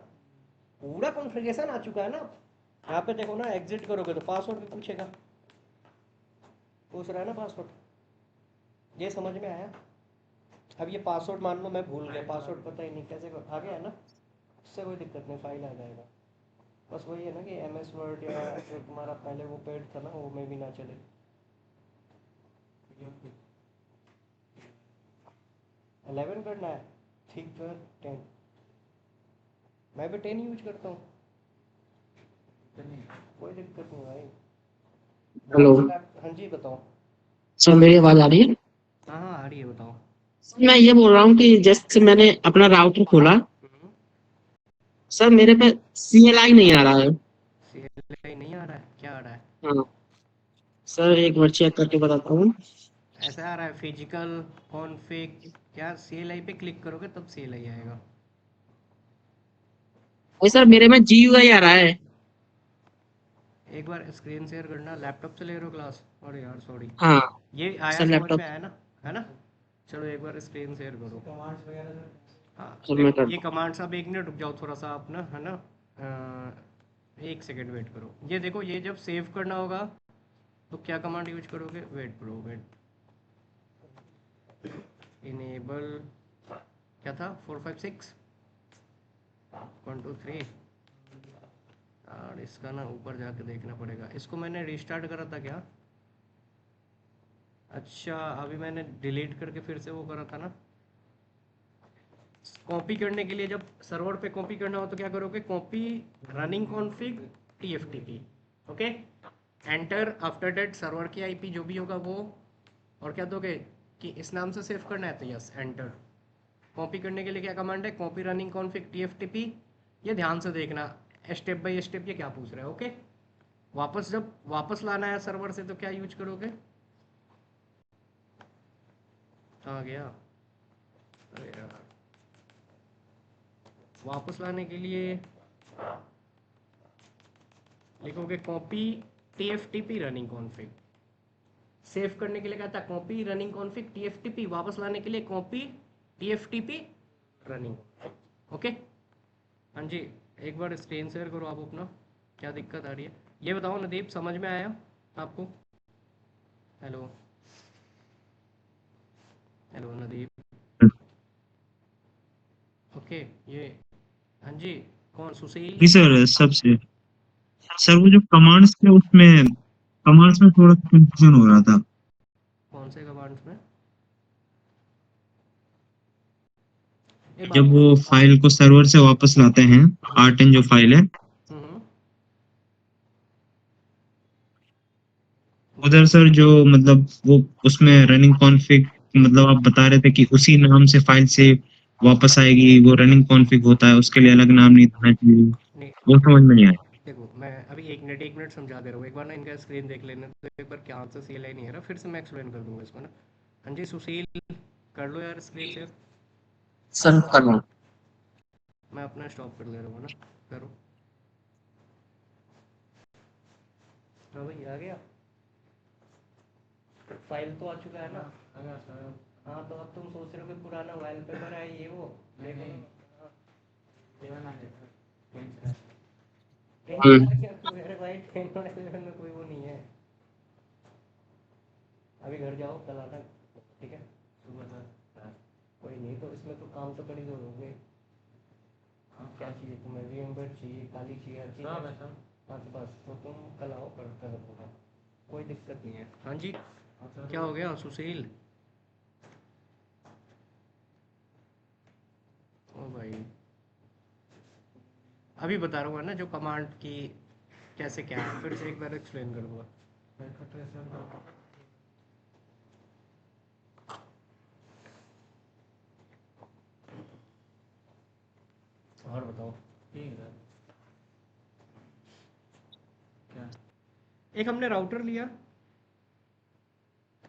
S1: पूरा कॉन्फ़िगरेशन आ चुका है ना। यहाँ पे देखो ना, एग्जिट करोगे तो पासवर्ड भी पूछेगा, पूछ रहा है ना पासवर्ड, ये समझ में आया। अब ये पासवर्ड मान लो मैं भूल गया, पासवर्ड पता ही नहीं कैसे आ गया है ना, उससे कोई दिक्कत नहीं, फाइल आ जाएगा। बस वही है ना कि MS वर्ड या जो तुम्हारा पहले वो पेड था ना वो में भी ना चले। 11 करना है, ठीक है 10, मैं भी 10 यूज करता हूँ, कोई दिक्कत नहीं भाई।
S2: हेलो
S1: हाँ जी बताओ।
S2: सर, मेरी आवाज आ रही है?
S1: हाँ हाँ आ रही है, बताओ।
S2: सर मैं ये बोल रहा हूँ कि जैसे मैंने अपना राउटर खोला, सर मेरे पे CLI नहीं आ रहा है।
S1: CLI नहीं आ रहा है, क्या आ रहा है,
S2: हाँ सर, एक बार चेक करके बताता हूँ।
S1: ऐसा आ रहा है फिजिकल कॉन्फ़िग, क्या CLI पे क्लिक करोगे तब CLI आएगा।
S2: वही सर मेरे में GUI आ रहा है।
S1: एक बार स्क्रीन शेयर करना, लैपटॉप से ले रहे हो क्लास? अरे यार सॉरी।
S2: हाँ
S1: ये आया,
S2: सर
S1: समझ
S2: लैपटॉप।
S1: में आया ना? है ना? चलो एक बार स्क्रीन शेयर करो।
S3: कमांड्स वगैरह सर।
S1: हाँ
S2: सर मैं
S1: देखो,
S2: कर
S1: ये कमांड्स, आप 1 मिनट रुक जाओ थोड़ा सा, आप ना, है ना, 1 सेकेंड वेट करो। ये देखो, ये जब सेव करना होगा तो क्या कमांड यूज करोगे? वेट करो, वेट। इनेबल क्या था? 456 1 2 3। और इसका ना ऊपर जाके देखना पड़ेगा। इसको मैंने रिस्टार्ट करा था क्या? अच्छा, अभी मैंने डिलीट करके फिर से वो करा था ना। कॉपी करने के लिए, जब सर्वर पे कॉपी करना हो तो क्या करोगे? Copy running config TFTP। Okay, enter, after that server की IP जो भी होगा वो, और क्या दोगे कि इस नाम से सेव करना है तो यस एंटर। कॉपी करने के लिए क्या कमांड है? Copy running config TFTP। ये ध्यान से देखना, स्टेप बाय स्टेप ये क्या पूछ रहा है। ओके, वापस जब वापस लाना है सर्वर से तो क्या यूज करोगे? आ गया। अरे यार, वापस लाने के लिए लिखोगे copy TFTP running config. Save करने के लिए क्या था? Copy running config TFTP। वापस लाने के लिए कॉपी TFTP रनिंग। ओके, हाँ जी, एक बार स्क्रीन शेयर करो आप अपना, क्या दिक्कत आ रही है ये बताओ। नदीप, समझ में आया आपको? Hello, hello नदीप। ओके, ये, हाँ जी, कौन? सुशील?
S4: जी सर, सबसे सर वो जो कमांड्स थे उसमें कमांड्स में थोड़ा कंफ्यूजन हो रहा था।
S1: कौन से कमांड्स में? एक बात
S4: जब
S1: बताओ।
S4: वो फाइल को सर्वर से वापस लाते हैं, R10 जो फाइल है,
S1: हम्म,
S4: उधर
S1: बताओ।
S4: सर जो मतलब वो उसमें रनिंग कॉन्फ़िग, मतलब आप बता रहे थे कि उसी नाम से फाइल से वापस आएगी, वो रनिंग कॉन्फ़िग होता है, उसके लिए अलग नाम नहीं देना चाहिए।
S1: नहीं,
S4: वो समझ में नहीं आया।
S1: देखो मैं अभी 1 मिनट समझा दे रहा हूँ। एक बार ना इनका स्क्रीन देख लेने तो, एक बार क्या आंसर CLI नहीं है रहा, फिर से मैं एक्सप्लेन कर दूंगा इसको ना। हाँ जी सुशील, कर लो यार स्क्रीन शेयर।
S2: सर कर रहा हूँ।
S1: मैं अपना स्टॉप कर ले रहा हूँ ना, करो। हाँ भाई, आ गया, फाइल तो आ चुका है ना।
S3: अगर सर
S1: हाँ, तो अब तुम सोच रहे हो कि पुराना वॉलपेपर है ये वो,
S3: नहीं
S1: देखो।
S3: नहीं,
S1: हाँ,
S3: सेवन आ गया सर।
S1: टेन
S2: हम्म,
S1: आ गया तो मेरे भाई, 10 और 11 में कोई वो नहीं है। अभी घर जाओ, कल आना, ठीक है? सुबह तक। हाँ, कोई नहीं, तो इसमें तो काम तो कर ही दोगे। क्या चाहिए तुम्हें? VMware चाहिए, काली चाहिए, हर चीज़
S3: सब
S1: है।
S3: है सर।
S1: हाँ तो बस, तो तुम कल आओ, करते हैं पूरा, कोई दिक्कत नहीं है। हाँ जी,
S3: हाँ सर।
S1: क्या हो गया सुशील? ओ भाई, अभी बता रहा हूँ ना जो कमांड की कैसे क्या है, फिर से एक बार एक्सप्लेन करूँगा।
S3: बैकअप ट्रेसर का
S1: और बताओ।
S3: ठीक है सर। क्या?
S1: एक हमने राउटर लिया,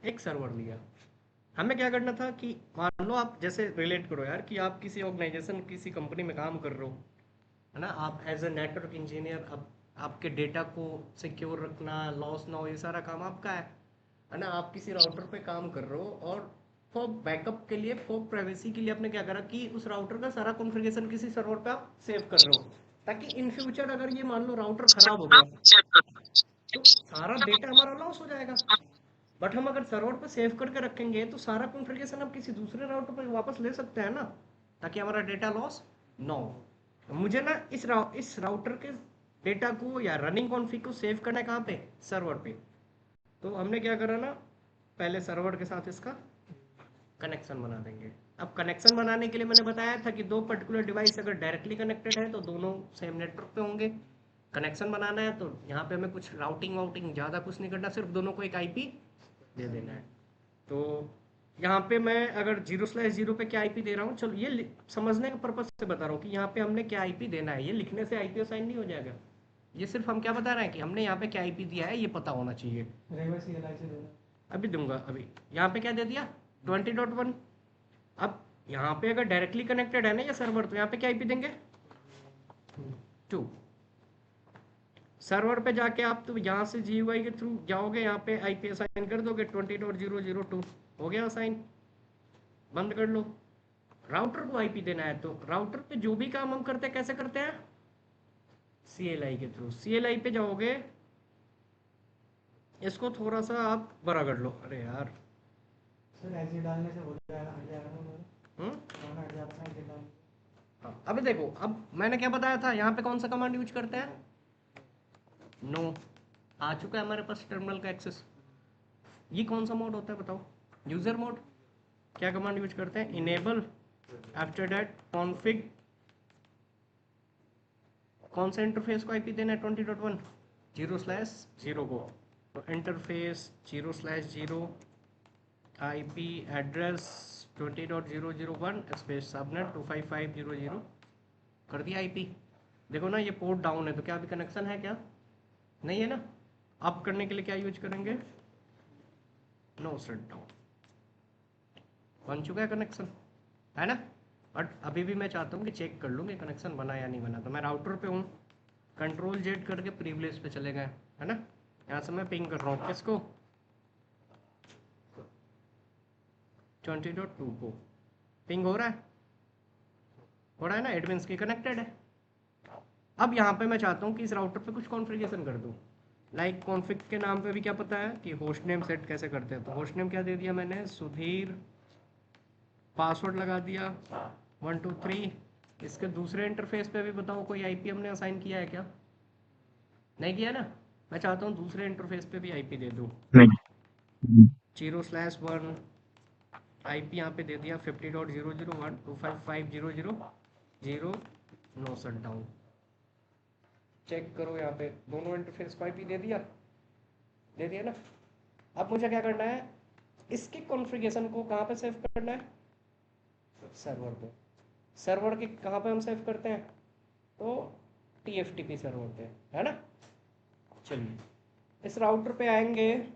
S1: एक सर्वर लिया। हमें क्या करना था कि मान लो, आप जैसे रिलेट करो यार कि आप किसी ऑर्गेनाइजेशन, किसी कंपनी में काम कर रहे हो, है ना? आप एज ए नेटवर्क इंजीनियर, अब आपके डेटा को सिक्योर रखना, लॉस ना हो, ये सारा काम आपका है ना? आप किसी राउटर पे काम कर रहे हो, और फॉर बैकअप के लिए, फॉर प्राइवेसी के लिए आपने क्या करा कि उस राउटर का सारा कॉन्फ़िगरेशन किसी सर्वर पे आप सेव कर रहे हो, ताकि इन फ्यूचर अगर ये मान लो राउटर खराब हो गया तो सारा डेटा हमारा लॉस हो जाएगा। बट हम अगर सर्वर पे सेव करके रखेंगे तो सारा कॉन्फ़िगरेशन आप किसी दूसरे राउटर पर वापस ले सकते हैं ना, ताकि हमारा डेटा लॉस ना हो। मुझे ना इस राउटर के डेटा को या रनिंग कॉन्फ़िग को सेव करना है कहाँ पे? सर्वर पे। तो हमने क्या करा ना, पहले सर्वर के साथ इसका कनेक्शन बना देंगे। अब कनेक्शन बनाने के लिए मैंने बताया था कि दो पर्टिकुलर डिवाइस अगर डायरेक्टली कनेक्टेड है तो दोनों सेम नेटवर्क पे होंगे। कनेक्शन बनाना है तो यहाँ पे हमें कुछ राउटिंग वाउटिंग ज़्यादा कुछ नहीं करना, सिर्फ दोनों को एक IP दे देना है। तो यहाँ पे मैं अगर 0/0 पे क्या IP दे रहा हूँ, चलो ये समझने के पर्पज से बता रहा हूँ कि यहाँ पे हमने क्या IP देना है। ये लिखने से IP असाइन नहीं हो जाएगा, ये सिर्फ हम क्या बता रहे हैं कि हमने यहाँ पे क्या IP दिया है, ये पता होना चाहिए।
S3: रेगुलर CLI से देना।
S1: अभी दूंगा। अभी यहाँ पे क्या दे दिया 20.1। अब यहाँ पे अगर डायरेक्टली कनेक्टेड है ना ये सर्वर, तो यहाँ पे क्या आईपी देंगे 2। सर्वर पे जाके आप तो यहाँ से GUI के थ्रू जाओगे, यहाँ पे आईपी असाइन कर दोगे 20.002। हो गया असाइन, बंद कर लो। राउटर को आईपी देना है, तो राउटर पे जो भी काम हम करते हैं कैसे करते हैं, CLI के थ्रू। CLI पे जाओगे, इसको थोड़ा सा आप बड़ा कर लो। अरे यार
S3: सर एग्जिट डालने से हो जाएगा, हट जाएगा ना मेरा,
S1: हम्म
S3: खाना हट जाता है एग्जिट डालने से।
S1: हाँ, अभी देखो, अब मैंने क्या बताया था, यहाँ पे कौन सा कमांड यूज करते हैं, नो। आ चुका है हमारे पास टर्मिनल का एक्सेस। ये कौन सा मोड होता है बताओ, यूजर मोड। क्या कमांड यूज करते हैं, इनेबल, आफ्टर दैट कॉन्फिग, कौन सा इंटरफेस को आईपी देना है 20.1 0/0 को, तो interface 0/0 IP address 20.001 space subnet 255.0.0 कर दिया आईपी। देखो ना ये पोर्ट डाउन है, तो क्या अभी कनेक्शन है क्या, नहीं है ना। अप करने के लिए क्या यूज करेंगे, नो शट डाउन। बन चुका है कनेक्शन, है ना। बट अभी भी मैं चाहता हूँ कि चेक कर लूँ कि कनेक्शन बना या नहीं बना। तो मैं राउटर पे हूँ, Ctrl Z करके प्रीविलेज पे चले गए, है ना। यहाँ से मैं पिंग कर रहा हूँ किसको, 20.2 को पिंग हो रहा है ना, एडमिन्स की कनेक्टेड है। अब यहाँ पे मैं चाहता हूँ कि इस राउटर पे कुछ कॉन्फ़िगरेशन कर दूँ। लाइक कॉन्फ़िग के नाम पे भी क्या पता है कि होस्ट नेम सेट कैसे करते हैं। तो होस्ट नेम क्या दे दिया मैंने, सुधीर, पासवर्ड लगा दिया 123। इसके दूसरे इंटरफेस पे भी बताओ कोई आईपी हमने असाइन किया है क्या, नहीं किया ना। मैं चाहता हूँ दूसरे इंटरफेस पे भी आईपी दे दूँ,
S4: नहीं।
S1: 0/1 आईपी यहाँ पे दे दिया 50.001255000 नो शट डाउन। चेक करो यहाँ पे दोनों इंटरफेस को आईपी दे दिया ना। अब मुझे क्या करना है, इसके कॉन्फ़िगरेशन को कहाँ पे सेव करना है, सर्वर पे। सर्वर के कहाँ पे हम सेव करते हैं, तो TFTP सर्वर पे, है ना। चलिए इस राउटर पे आएंगे,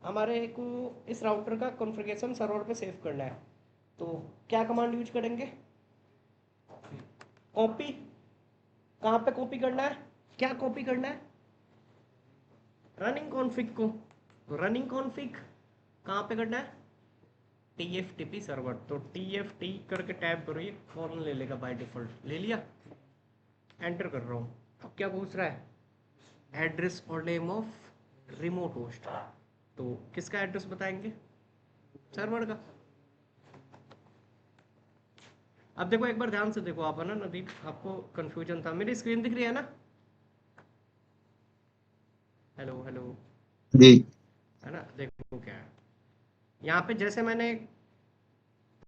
S1: हमारे को इस राउटर का कॉन्फ़िगरेशन सर्वर पे सेव करना है। तो क्या कमांड यूज करेंगे, कॉपी। कहाँ पे कॉपी करना है, क्या कॉपी करना है, रनिंग कॉन्फ़िग को। तो रनिंग कॉन्फ़िग कहाँ पे करना है, TFTP सर्वर। तो TFT करके टैब करो, ये फॉर्म ले लेगा बाय डिफ़ॉल्ट, ले लिया। एंटर कर रहा हूँ। अब क्या पूछ रहा है, एड्रेस और नेम ऑफ रिमोट होस्ट। तो किसका एड्रेस बताएंगे, सर्वर का। अब देखो एक बार ध्यान से देखो आप, है ना नदीप, आपको कंफ्यूजन था। मेरी स्क्रीन दिख रही है ना, हेलो हेलो,
S4: जी।
S1: है ना। देखो क्या है, यहाँ पे जैसे मैंने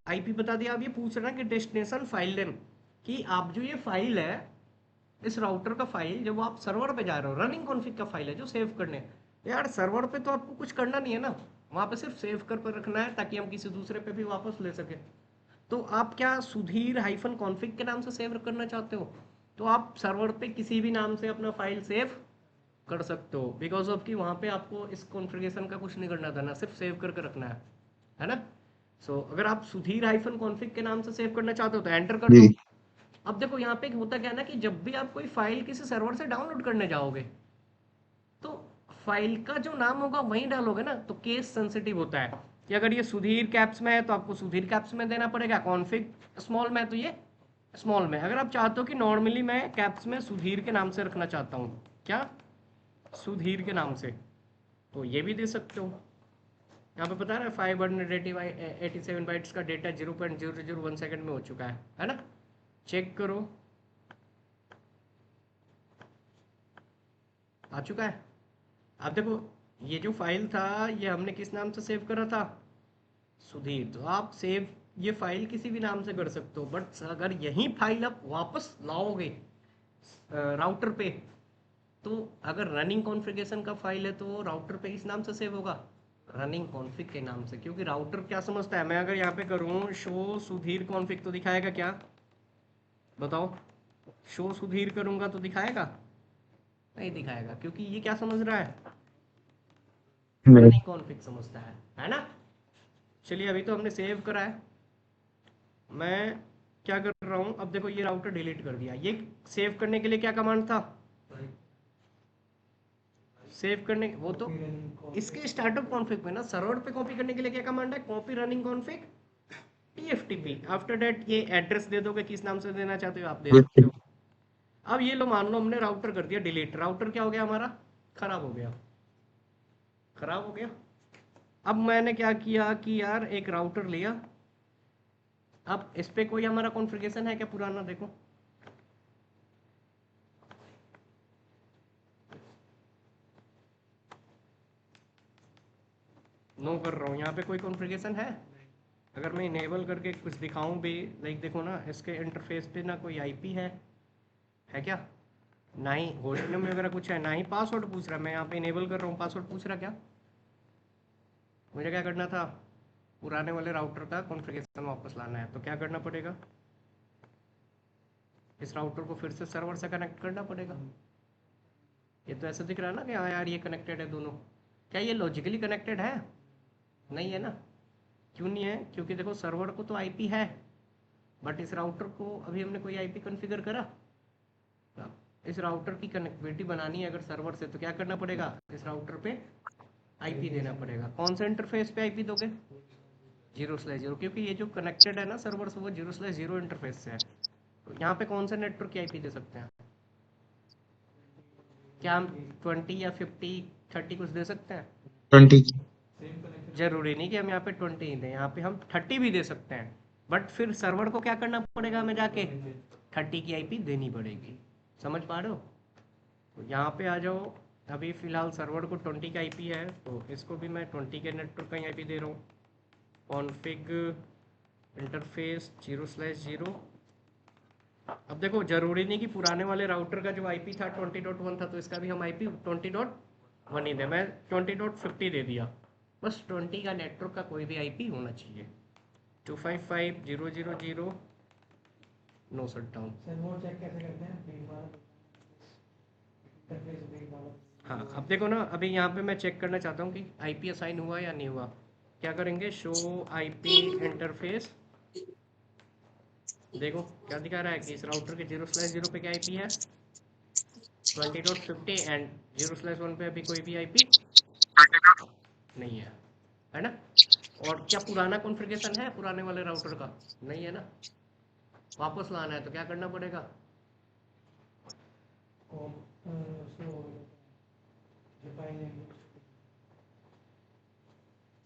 S1: आईपी बता दिया, अब ये पूछ रहा है कि डेस्टिनेशन फाइल नेम, कि आप जो ये फाइल है, इस राउटर का फाइल जब आप सर्वर पे जा रहे हो, रनिंग कॉन्फ़िग का फाइल है जो सेव करने। यार सर्वर पे तो आपको कुछ करना नहीं है ना, वहाँ पे सिर्फ सेव कर रखना है ताकि हम किसी दूसरे पे भी वापस ले सकें। तो आप क्या सुधीर हाइफन कॉन्फ़िग के नाम से सेव करना चाहते हो, तो आप सर्वर पे किसी भी नाम से अपना फाइल सेव कर सकते हो, बिकॉज ऑफ कि वहाँ पे आपको इस कॉन्फ़िगरेशन का कुछ नहीं करना था ना, सिर्फ सेव करके रखना है ना। सो अगर आप सुधीर हाइफन कॉन्फ़िग के नाम से सेव करना चाहते हो तो एंटर कर दो।
S4: जी।
S1: अब देखो यहाँ पे होता क्या है ना, कि जब भी आप कोई फाइल किसी सर्वर से डाउनलोड करने जाओगे, तो फाइल का जो नाम होगा वहीं डालोगे ना। तो केस सेंसिटिव होता है कि अगर ये सुधीर कैप्स में है तो आपको सुधीर कैप्स में देना पड़ेगा, कॉन्फ़िग स्मॉल में है तो ये स्मॉल में। अगर आप चाहते हो कि नॉर्मली मैं कैप्स में सुधीर के नाम से रखना चाहता हूँ, क्या, सुधीर के नाम से, तो ये भी दे सकते हो। यहाँ पे बता रहा है 587 बाइट्स का डेटा 0.001 सेकंड में हो चुका है ना। चेक करो, आ चुका है। अब देखो ये जो फाइल था ये हमने किस नाम से सेव करा था, सुधीर। तो आप सेव ये फाइल किसी भी नाम से कर सकते हो, बट अगर यही फाइल आप वापस लाओगे राउटर पे, तो अगर रनिंग कॉन्फ़िगरेशन का फाइल है तो राउटर पे इस नाम से सेव होगा, रनिंग कॉन्फ़िग के नाम से। क्योंकि राउटर क्या समझता है, मैं अगर यहाँ पे करूँ शो सुधीर कॉन्फ़िग तो दिखाएगा क्या, बताओ। शो सुधीर करूँगा तो दिखाएगा, नहीं दिखाएगा, क्योंकि ये क्या समझ रहा है,
S4: मेरे
S1: रनिंग कॉन्फ़िग समझता है ना। चलिए अभी तो हमने सेव करा है, मैं क्या कर रहा हूँ, अब देखो ये राउटर डिलीट कर दिया। ये सेव करने के लिए क्या कमांड था, सेव करने वो तो इसके स्टार्टअप कॉन्फ़िग पे ना, सर्वर पे कॉपी करने के लिए क्या कमांड है, copy running config TFTP. After that ये एड्रेस दे दोगे, किस नाम से देना चाहते हो आप दे सकते हो। अब ये लो मान लो हमने राउटर कर दिया डिलीट, राउटर क्या हो गया हमारा, खराब हो गया, खराब हो गया। अब मैंने क्या किया कि यार एक राउटर लिया, अब इस पे कोई हमारा कॉन्फ़िगरेशन है क्या पुराना, देखो नो कर रहा हूँ, यहाँ पे कोई कॉन्फ़िगरेशन है। अगर मैं इनेबल करके कुछ दिखाऊं भी, लाइक देखो ना इसके इंटरफेस पे ना कोई आईपी है क्या, ना ही होस्ट नेम वगैरह कुछ है, ना ही पासवर्ड पूछ रहा है। मैं यहाँ पे इनेबल कर रहा हूँ, पासवर्ड पूछ रहा क्या, मुझे क्या करना था, पुराने वाले राउटर का कॉन्फ़िगरेशन वापस लाना है। तो क्या करना पड़ेगा, इस राउटर को फिर से सर्वर से कनेक्ट करना पड़ेगा। ये तो ऐसा दिख रहा है ना कि हाँ यार ये कनेक्टेड है दोनों, क्या ये लॉजिकली कनेक्टेड है, नहीं है ना। क्यों नहीं है, क्योंकि देखो सर्वर को तो आईपी है, बट इस राउटर को अभी हमने कोई आईपी कॉन्फ़िगर करा। इस राउटर की कनेक्टिविटी बनानी है अगर सर्वर से, तो क्या करना पड़ेगा, इस राउटर पे आईपी देना पड़ेगा। कौन सा इंटरफेस पे आईपी दोगे, 0/0, क्योंकि ये जो कनेक्टेड है ना सर्वर से वो 0/0 इंटरफेस से है। तो यहाँ पे कौन सा नेटवर्क की आईपी दे सकते हैं, क्या हम 20 या 50 30 कुछ दे सकते हैं,
S4: 20
S1: जरूरी नहीं कि हम यहाँ पे 20 ही दें, यहाँ पे हम 30 भी दे सकते हैं। बट फिर सर्वर को क्या करना पड़ेगा, हमें जाके 30 की आईपी देनी पड़ेगी, समझ पा रहे हो। तो यहाँ पे आ जाओ, अभी फ़िलहाल सर्वर को 20 का आईपी है, तो इसको भी मैं 20 के नेटवर्क का ही आईपी दे रहा हूँ। Config interface 0/0। अब देखो जरूरी नहीं कि पुराने वाले राउटर का जो आईपी था 20.1 था, तो इसका भी हम आईपी 20.1 ही दें। मैं 20.50 दे दिया, बस 20 का नेटवर्क का कोई भी आईपी होना चाहिए। 255.0.0.0 नो शट डाउन।
S3: सर वो चेक कैसे करते हैं, बीट वाला इंटरफेस बीट वाला।
S1: हाँ अब देखो ना, अभी यहाँ पे मैं चेक करना चाहता हूँ कि आईपी असाइन हुआ या नहीं हुआ। क्या करेंगे, शो आईपी इंटरफेस, देखो क्या दिखा रहा है कि इस राउटर के 0/0 पे क्या आईपी है 20.50 एंड 0/1 पे अभी कोई भी आईपी नहीं है ना। और क्या पुराना कॉन्फ़िगरेशन है पुराने वाले राउटर का, नहीं है ना। वापस लाना है तो क्या करना पड़ेगा,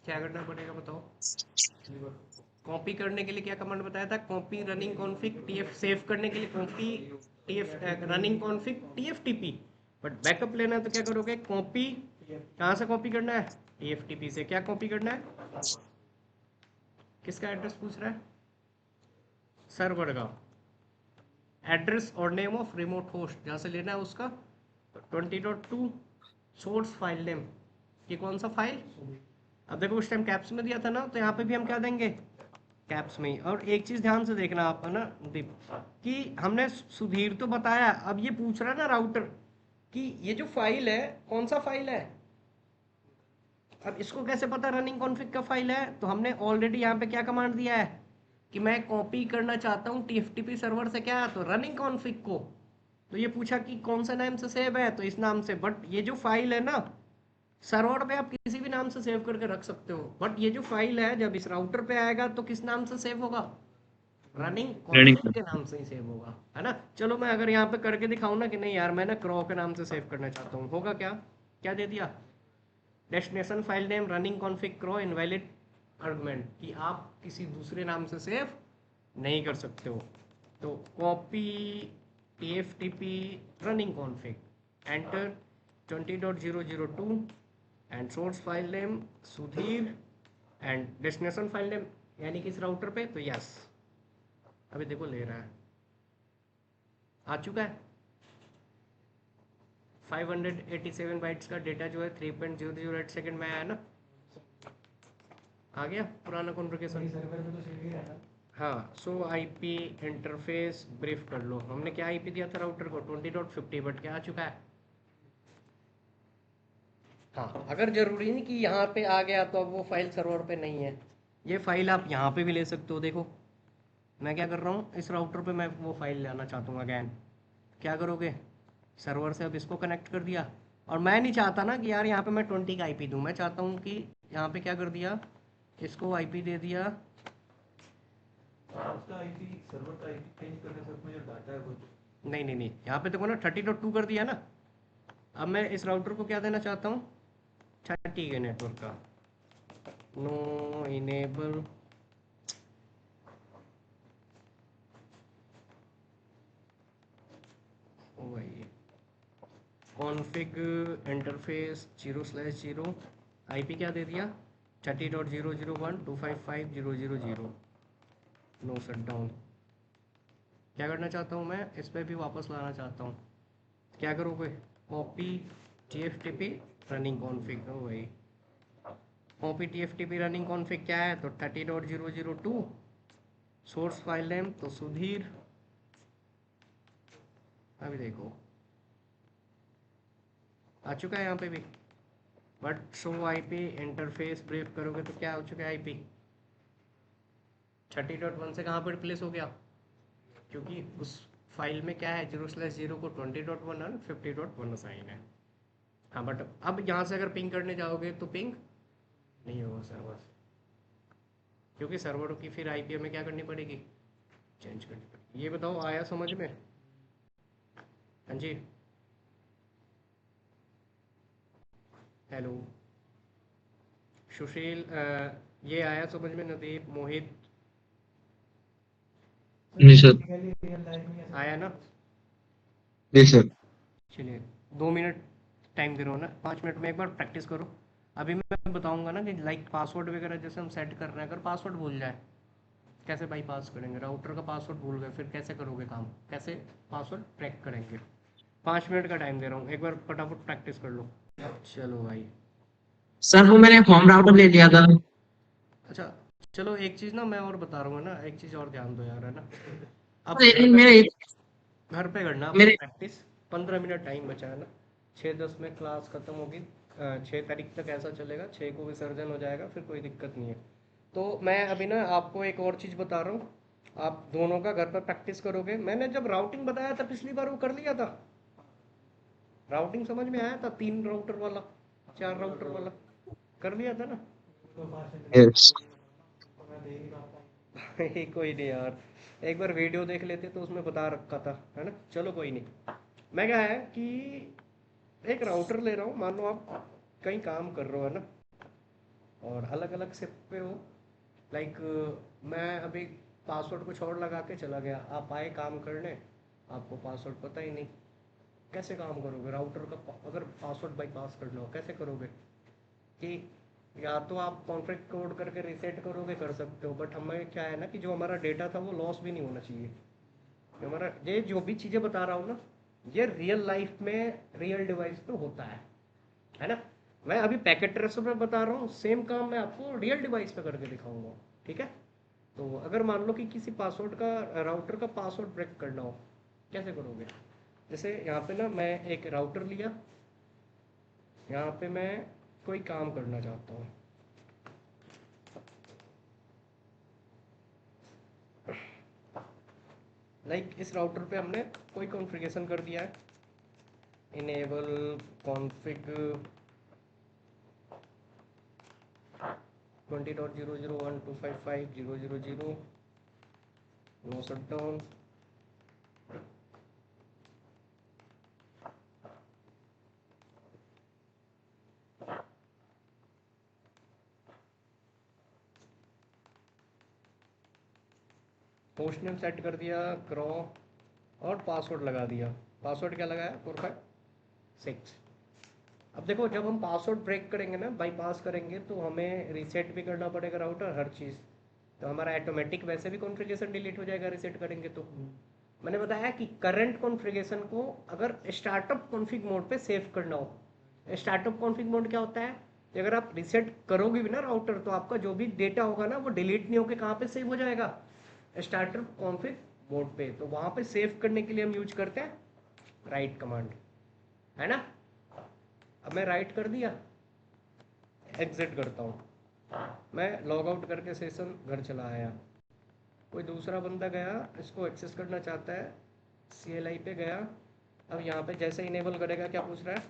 S1: क्या करना पड़ेगा बताओ। कॉपी करने के लिए क्या कमांड बताया था, copy running config TF, save करने के लिए copy TF running config TFTP. But backup लेना है तो क्या करोगे, कॉपी, कहाँ से कॉपी करना है, टीएफटीपी से। क्या कॉपी करना है, किसका एड्रेस पूछ रहा है, सर्वर का एड्रेस और नेम ऑफ रिमोट होस्ट जहाँ से लेना है उसका। 20.2 सोर्स फाइल नेम, ये कौन सा फाइल, अब देखो उस टाइम कैप्स में दिया था ना, तो यहाँ पे भी हम क्या देंगे, कैप्स में ही। और एक चीज ध्यान से देखना आप, है ना दीप, कि हमने सुधीर तो बताया, अब ये पूछ रहा है ना राउटर कि ये जो फाइल है कौन सा फाइल है। अब इसको कैसे पता रनिंग कॉन्फ़िग का फाइल है, तो हमने ऑलरेडी यहाँ पे क्या कमांड दिया है कि मैं कॉपी करना चाहता हूँ टीएफटीपी सर्वर से, क्या तो रनिंग कॉन्फ़िग को। तो ये पूछा कि कौन सा नाम से सेव है, तो इस नाम से। बट ये जो फाइल है ना सर्वर पे आप किसी भी नाम से सेव करके रख सकते हो, बट ये जो फाइल है जब इस राउटर पे आएगा तो किस नाम से सेव होगा, रनिंग कॉन्फ़िग
S4: रनिंग
S1: के नाम से ही सेव होगा, है ना। चलो मैं अगर यहाँ पे करके दिखाऊँ ना कि नहीं यार मैं ना क्रॉ के नाम से सेव करना चाहता हूँ, होगा क्या, क्या दे दिया, destination file name running config क्रॉ इनवैलिड आर्गुमेंट, कि आप किसी दूसरे नाम से सेव नहीं कर सकते हो। तो copy TFTP running config, enter 20.0.0.2 and source file name Sudhir and destination file name यानी कि इस राउटर पे, तो यस अभी देखो ले रहा है, आ चुका है। 587 बाइट्स का डेटा जो है 3.008 सेकंड में आया ना, आ गया पुराना कॉन्फ़िगरेशन।
S3: सर्वर पे तो सेव ही रहता है।
S1: हाँ, सो आईपी इंटरफेस ब्रीफ कर लो, हमने क्या आईपी दिया था राउटर को 20.50, बट क्या आ चुका है हाँ, अगर ज़रूरी नहीं कि यहाँ पे आ गया तो अब वो फाइल सर्वर पे नहीं है। ये फाइल आप यहाँ पे भी ले सकते हो। देखो मैं क्या कर रहा हूँ, इस राउटर पे मैं वो फाइल लाना चाहता हूँ अगैन। क्या करोगे, सर्वर से अब इसको कनेक्ट कर दिया। और मैं नहीं चाहता ना कि यार यहाँ पे मैं 20 का आईपी दूँ, मैं चाहता हूँ कि यहाँ पे क्या कर दिया, इसको आईपी दे दिया।
S3: उसका आईपी सर्वर का आईपी चेंज करने से उसमें जो डाटा है वो
S1: नहीं नहीं नहीं, यहाँ पे देखो ना 30.2 कर दिया ना। अब मैं इस राउटर को क्या देना चाहता हूँ, 30 के नेटवर्क का नो इनेबल। वही कॉन्फ़िग इंटरफेस 0/0 आईपी क्या दे दिया, 30.001.255.0.0.0 नो शट डाउन। क्या करना चाहता हूँ मैं, इस पर भी वापस लाना चाहता हूँ। क्या करोगे, कॉपी TFTP रनिंग कॉन्फ़िग। हो भाई, कॉपी TFTP रनिंग कॉन्फ़िग क्या है, तो 30.002 सोर्स फाइल नेम तो सुधीर। अभी देखो आ चुका है यहाँ पे भी, but show IP interface brief करोगे तो क्या हो चुका है, आईपी 30.1 से कहाँ पर रिप्लेस हो गया, क्योंकि उस फाइल में क्या है, 0/0 को 20.1 और 50.1 साइन है। हाँ बट अब यहाँ से अगर पिंग करने जाओगे तो पिंग नहीं होगा सर्वर, क्योंकि सर्वर की फिर आईपी हमें क्या करनी पड़ेगी, चेंज करनी पड़ेगी। ये बताओ आया समझ में? हाँ जी, हेलो सुशील, ये आया समझ में? नदीप, मोहित,
S2: जी सर।
S3: प्रैक्टिकली रियल लाइफ में ऐसा
S1: आया ना?
S2: जी सर।
S1: चलिए 2 मिनट टाइम दे रहा हूँ ना, 5 मिनट में एक बार प्रैक्टिस करो। अभी मैं बताऊंगा ना कि लाइक पासवर्ड वगैरह जैसे हम सेट कर रहे हैं, अगर पासवर्ड भूल जाए कैसे बाईपास करेंगे, राउटर का पासवर्ड भूल गए फिर कैसे करोगे काम, कैसे पासवर्ड ट्रैक करेंगे। 5 मिनट का टाइम दे रहा हूँ, एक बार फटाफट प्रैक्टिस कर लो। चलो भाई।
S2: सर वो मैंने होम राउटर ले लिया था।
S1: अच्छा चलो, एक चीज़ ना मैं और बता रहा हूँ ना, एक चीज़ और ध्यान दो यार, है ना। अब घर
S2: लेकिन
S1: पे,
S2: मेरे
S1: घर पे करना अपनी
S2: मेरे
S1: प्रैक्टिस। 15 मिनट टाइम बचा है ना, 6:10 में क्लास ख़त्म होगी। 6 तारीख तक ऐसा चलेगा, 6 को विसर्जन हो जाएगा, फिर कोई दिक्कत नहीं है। तो मैं अभी ना आपको एक और चीज़ बता रहा हूँ, आप दोनों का घर पर प्रैक्टिस करोगे। मैंने जब राउटिंग बताया था पिछली बार, वो कर लिया था, राउटिंग समझ में आया था, 3 राउटर वाला, 4 राउटर वाला, कर लिया था ना।
S3: तो भाषण
S2: यस।
S3: तो मैं दे ही रहा था।
S1: कोई नहीं यार, एक बार वीडियो देख लेते तो उसमें बता रखा था, है ना। चलो कोई नहीं। मैं क्या है कि एक राउटर ले रहा हूँ, मान लो आप कहीं काम कर रहे हो, है ना, और अलग अलग शिफ्ट पे हो। लाइक मैं अभी पासवर्ड कुछ और लगा के चला गया, आप आए काम करने, आपको पासवर्ड पता ही नहीं, कैसे काम करोगे राउटर का अगर पासवर्ड बाई पास करना हो, कैसे करोगे कि या तो आप कॉन्फ़िग कोड करके रीसेट करोगे, कर सकते हो, बट हमें क्या है ना कि जो हमारा डेटा था वो लॉस भी नहीं होना चाहिए। जो हमारा, ये जो भी चीज़ें बता रहा हूँ ना, ये रियल लाइफ में रियल डिवाइस पे होता है ना। मैं अभी पैकेट ट्रेसर में बता रहा हूँ, सेम काम मैं आपको रियल डिवाइस पे करके दिखाऊंगा, ठीक है। तो अगर मान लो कि किसी पासवर्ड का, राउटर का पासवर्ड ब्रेक करना हो, कैसे करोगे। जैसे यहाँ पे ना मैं एक राउटर लिया, यहाँ पे मैं कोई काम करना चाहता हूँ, लाइक इस राउटर पे हमने कोई कॉन्फ़िगरेशन कर दिया है, enable config 20.001.255.0.0.0 no shutdown. Host name set कर दिया क्रॉ, और पासवर्ड लगा दिया। पासवर्ड क्या लगाया, 456। अब देखो जब हम पासवर्ड ब्रेक करेंगे ना, बाईपास करेंगे, तो हमें रीसेट भी करना पड़ेगा राउटर, हर चीज़। तो हमारा ऑटोमेटिक वैसे भी कॉन्फ़िगरेशन डिलीट हो जाएगा रीसेट करेंगे तो। मैंने बताया कि करंट कॉन्फ़िगरेशन को अगर स्टार्टअप कॉन्फ़िग मोड पे सेव करना हो, स्टार्टअप कॉन्फ़िग मोड क्या होता है कि अगर आप रीसेट करोगे भी ना राउटर, तो आपका जो भी डेटा होगा ना वो डिलीट नहीं होकर कहाँ पे सेव हो जाएगा, स्टार्टअप कॉन्फ़िग मोड पे। तो वहाँ पे सेव करने के लिए हम यूज करते हैं राइट कमांड, है ना। अब मैं राइट कर दिया, एग्जिट करता हूँ, मैं लॉग आउट करके सेशन घर चला आया, कोई दूसरा बंदा गया इसको एक्सेस करना चाहता है, CLI पे गया, अब यहाँ पे जैसे इनेबल करेगा क्या पूछ रहा है,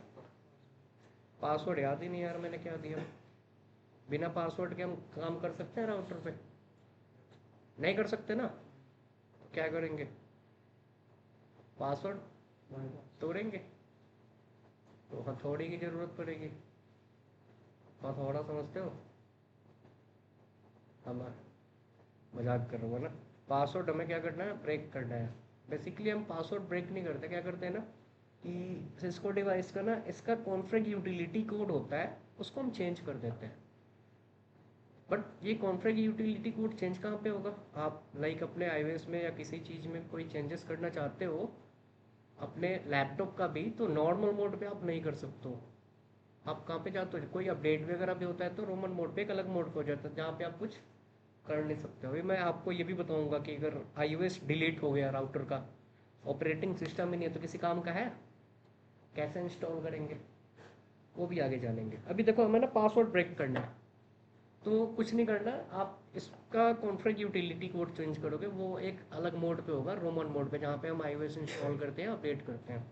S1: पासवर्ड याद ही नहीं यार मैंने क्या दिया, बिना पासवर्ड के हम काम कर सकते हैं राउटर पे? नहीं कर सकते ना, तो क्या करेंगे, पासवर्ड तोड़ेंगे, तो हथौड़ी की ज़रूरत पड़ेगी, हथौड़ा समझते हो, हम मजाक कर रहा हूँ ना, पासवर्ड हमें क्या करना है, ब्रेक करना है। बेसिकली हम पासवर्ड ब्रेक नहीं करते, क्या करते हैं ना कि सिस्को डिवाइस का ना इसका कॉन्फ़िग यूटिलिटी कोड होता है, उसको हम चेंज कर देते हैं। बट ये कॉन्फ़िग यूटिलिटी कोड चेंज कहाँ पे होगा, आप लाइक अपने iOS में या किसी चीज़ में कोई चेंजेस करना चाहते हो अपने लैपटॉप का भी, तो नॉर्मल मोड पे आप नहीं कर सकते हो, आप कहाँ पे जाते हो, कोई अपडेट वगैरह भी होता है तो रोमन मोड पे एक अलग मोड पे हो जाता है जहाँ पे आप कुछ कर नहीं सकते। अभी मैं आपको ये भी बताऊंगा कि अगर iOS डिलीट हो गया राउटर का, ऑपरेटिंग सिस्टम ही नहीं है तो किसी काम का है, कैसे इंस्टॉल करेंगे वो भी आगे जानेंगे। अभी देखो हमें ना पासवर्ड ब्रेक करना है, तो कुछ नहीं करना, आप इसका कॉन्फ़िग यूटिलिटी कोड चेंज करोगे, वो एक अलग मोड पे होगा, रोमन मोड पे, जहाँ पे हम iOS इंस्टॉल करते हैं, अपडेट करते हैं।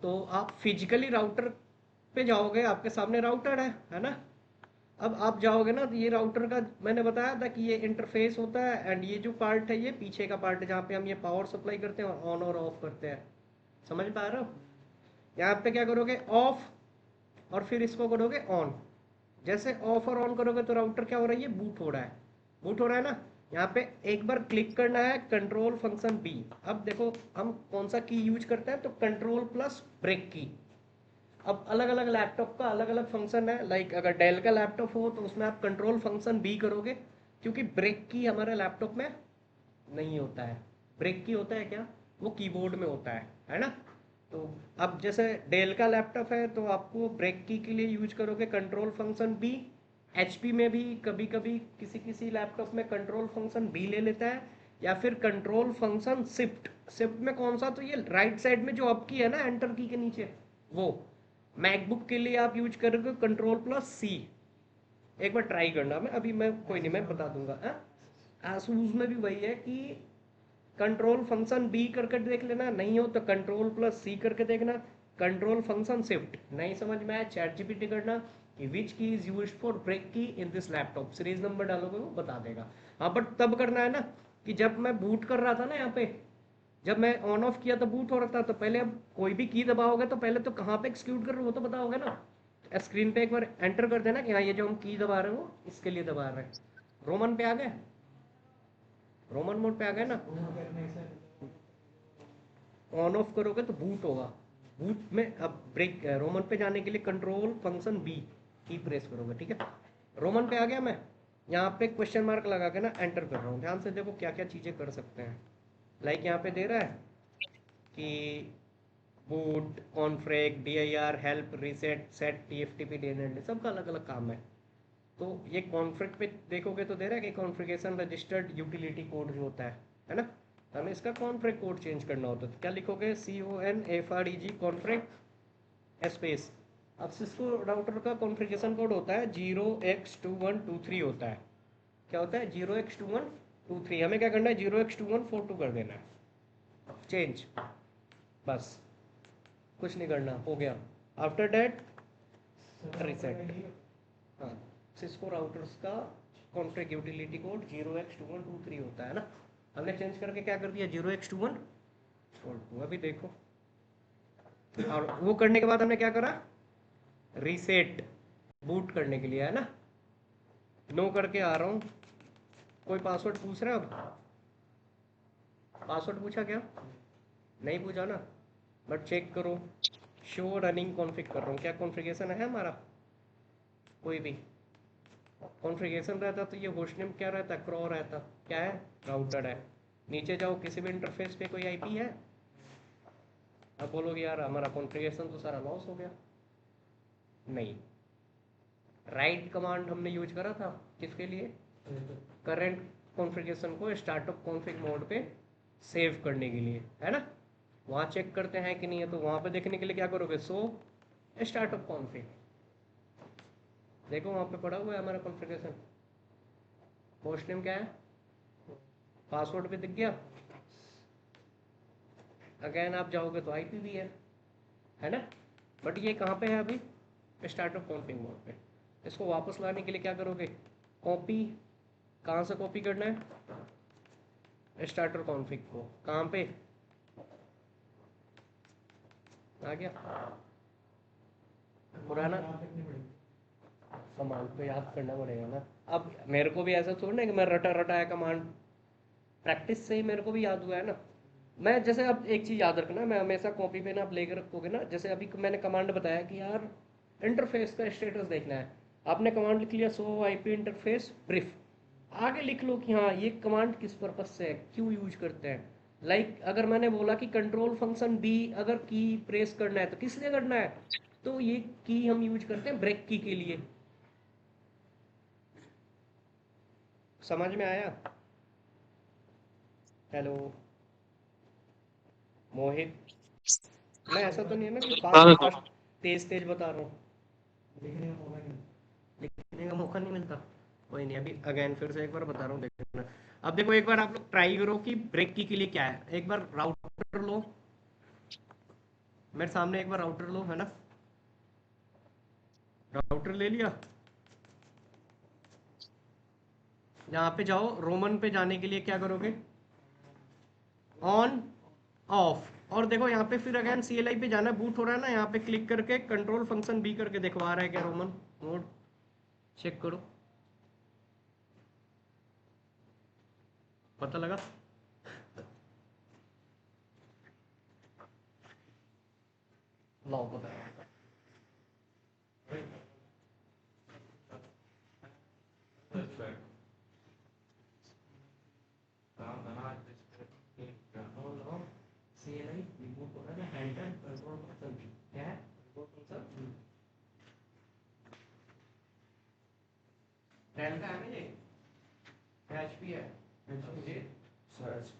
S1: तो आप फिजिकली राउटर पे जाओगे, आपके सामने राउटर है ना, अब आप जाओगे ना तो ये राउटर का मैंने बताया था कि ये इंटरफेस होता है, एंड ये जो पार्ट है ये पीछे का पार्ट है जहाँ पे हम ये पावर सप्लाई करते हैं और ऑन और ऑफ करते हैं, समझ पा रहे हो? यहाँ पे क्या करोगे, ऑफ, और फिर इसको करोगे ऑन, जैसे ऑफ और ऑन करोगे तो राउटर क्या हो रहा है, ये बूट हो रहा है, बूट हो रहा है ना। यहाँ पे एक बार क्लिक करना है, कंट्रोल फंक्शन बी, अब देखो हम कौन सा की यूज करते हैं, तो कंट्रोल प्लस ब्रेक की। अब अलग अलग लैपटॉप का अलग अलग फंक्शन है, लाइक अगर डेल का लैपटॉप हो तो उसमें आप कंट्रोल फंक्शन बी करोगे, क्योंकि ब्रेक की हमारे लैपटॉप में नहीं होता है। ब्रेक की होता है क्या, वो कीबोर्ड में होता है ना। तो अब जैसे डेल का लैपटॉप है तो आपको ब्रेक की के लिए यूज करोगे कंट्रोल फंक्शन बी। HP में भी कभी कभी किसी किसी लैपटॉप में कंट्रोल फंक्शन बी ले लेता है, या फिर कंट्रोल फंक्शन शिफ्ट। शिफ्ट में कौन सा, तो ये राइट साइड में जो आपकी है ना एंटर की के नीचे, वो मैकबुक के लिए आप यूज करोगे कंट्रोल प्लस सी। एक बार ट्राई करना, मैं अभी मैं कोई नहीं, मैं बता दूंगा। आसूस में भी वही है कि कंट्रोल फंक्शन बी करके देख लेना, नहीं हो तो कंट्रोल प्लस सी करके देखना, कंट्रोल फंक्शन शिफ्ट। नहीं समझ में आया, चैट जीपीटी करना कि विच की इज यूज फॉर ब्रेक की in this laptop, series number डालोगे वो बता देगा। हाँ बट तब करना है ना कि जब मैं बूट कर रहा था ना, यहाँ पे जब मैं ऑन ऑफ किया तो बूट हो रहा था, तो पहले अब कोई भी की दबाओगे तो पहले तो कहाँ पे एक्सिक्यूट कर रहे हो वो तो बताओगे ना। स्क्रीन पे एक बार एंटर कर देना कि हाँ ये जो हम की दबा रहे हो इसके लिए दबा रहे हैं। रोमन पे आ गए, रोमन मोड पे आ गए ना, ऑन ऑफ करोगे तो बूट होगा। बूट में अब ब्रेक रोमन पे जाने के लिए कंट्रोल फंक्शन बी की प्रेस करोगे, ठीक है। रोमन पे आ गया मैं, यहाँ पे क्वेश्चन मार्क लगा के ना एंटर कर रहा हूँ, ध्यान से देखो क्या क्या चीज़ें कर सकते हैं। लाइक यहाँ पे दे रहा है कि boot, confreg, dir, help, reset, set, tftp, dnld, सबका अलग अलग काम है। तो ये कॉन्फ्रेग पे देखोगे तो दे रहा है कि कॉन्फ़िगरेशन रजिस्टर्ड यूटिलिटी कोड जो होता है ना, तो हमें इसका कॉन्फ्रेग कोड चेंज करना होता है, तो क्या लिखोगे, CONFREG कॉन्फ्रेग स्पेस। अब सिस्को राउटर का कॉन्फ़िगरेशन कोड होता है 0x2123 होता है, क्या होता है 0x2123, हमें क्या करना है 0x2142 कर देना है चेंज, बस कुछ नहीं करना, हो गया। After that reset. हाँ, सिस्को राउटर्स का कॉन्फ़िग यूटिलिटी कोड 0x2123 होता है ना, हमने चेंज करके क्या कर दिया 0x2142। अभी देखो, और वो करने के बाद हमने क्या करा, रीसेट, बूट करने के लिए, है ना। नो करके आ रहा हूँ, कोई पासवर्ड पूछ रहा है, अब पासवर्ड पूछा क्या, नहीं पूछा ना, बट चेक करो, शो रनिंग कॉन्फ़िग कर रहा हूँ, क्या कॉन्फ़िगरेशन है हमारा, कोई भी कॉन्फ़िगरेशन रहता तो ये होस्ट नेम क्या रहता, क्रॉ रहता, क्या है, राउटर है। नीचे जाओ, किसी भी इंटरफेस पे कोई आईपी है, अब बोलोगे यार हमारा कॉन्फ़िगरेशन तो सारा लॉस हो गया, नहीं। राइट कमांड हमने यूज करा था किसके लिए, करंट कॉन्फ़िगरेशन को स्टार्टअप कॉन्फ़िग मोड पे सेव करने के लिए, है ना। वहाँ चेक करते हैं कि नहीं है, तो वहाँ पे देखने के लिए क्या करोगे, सो स्टार्टअप कॉन्फ़िग, देखो वहाँ पे पड़ा हुआ है हमारा कॉन्फ़िगरेशन। होस्ट नेम क्या है, पासवर्ड भी दिख गया। अगेन आप जाओगे तो आईपी भी है ना। बट ये कहाँ पे है अभी, स्टार्टअप कॉन्फिग मोड पे। इसको वापस लाने के लिए क्या करोगे, कॉपी, कहाँ से कॉपी करना है, स्टार्टर कॉन्फिग को, कहाँ पे आ गया पुराना कमांड, तो याद करना पड़ेगा ना। अब मेरे को भी ऐसा थोड़ी ना कि मैं रटा रटा है कमांड, प्रैक्टिस से ही मेरे को भी याद हुआ है ना। मैं जैसे अब एक चीज़ याद रखना, मैं हमेशा कॉपी पे ना आप लेकर रखोगे ना, जैसे अभी मैंने कमांड बताया कि यार इंटरफेस का स्टेटस देखना है, आपने कमांड लिख लिया सो आईपी इंटरफेस ब्रीफ, आगे लिख लो कि हाँ ये कमांड किस पर्पज से है, क्यों यूज करते हैं। लाइक अगर मैंने बोला कि कंट्रोल फंक्शन बी अगर की प्रेस करना है तो किस लिए करना है, तो ये की हम यूज करते हैं ब्रेक की के लिए। समझ में आया? हेलो मोहित, मैं ऐसा तो नहीं है ना कि फास्ट
S2: हाँ
S1: फास्ट तेज तेज बता रहा हूँ,
S3: लिखने का मौका नहीं।
S1: लिखने का मौका नहीं मिलता। कोई नहीं, अभी अगेन फिर से एक बार बता रहा हूँ देखना। अब देखो एक बार आप लोग ट्राई करो कि ब्रेक की के लिए क्या है। एक बार राउटर लो, मेरे सामने एक बार राउटर लो, है ना, राउटर ले लिया। यहाँ पे जाओ, रोमन पे जाने के लिए क्या करोगे, ऑन ऑफ, और देखो यहाँ पे फिर अगेन CLI पे जाना, बूट हो रहा है ना, यहाँ पे क्लिक करके कंट्रोल फंक्शन बी करके दिखवा रहा है क्या रोमन मोड, चेक करो, पता लगा। लो पता है। CLI रिमूव हो रहा है ना, हैंडल कंट्रोल फंक्शन बी, क्या है कंट्रोल फंक्शन डेल का है ना, ये HP है, ये सर्च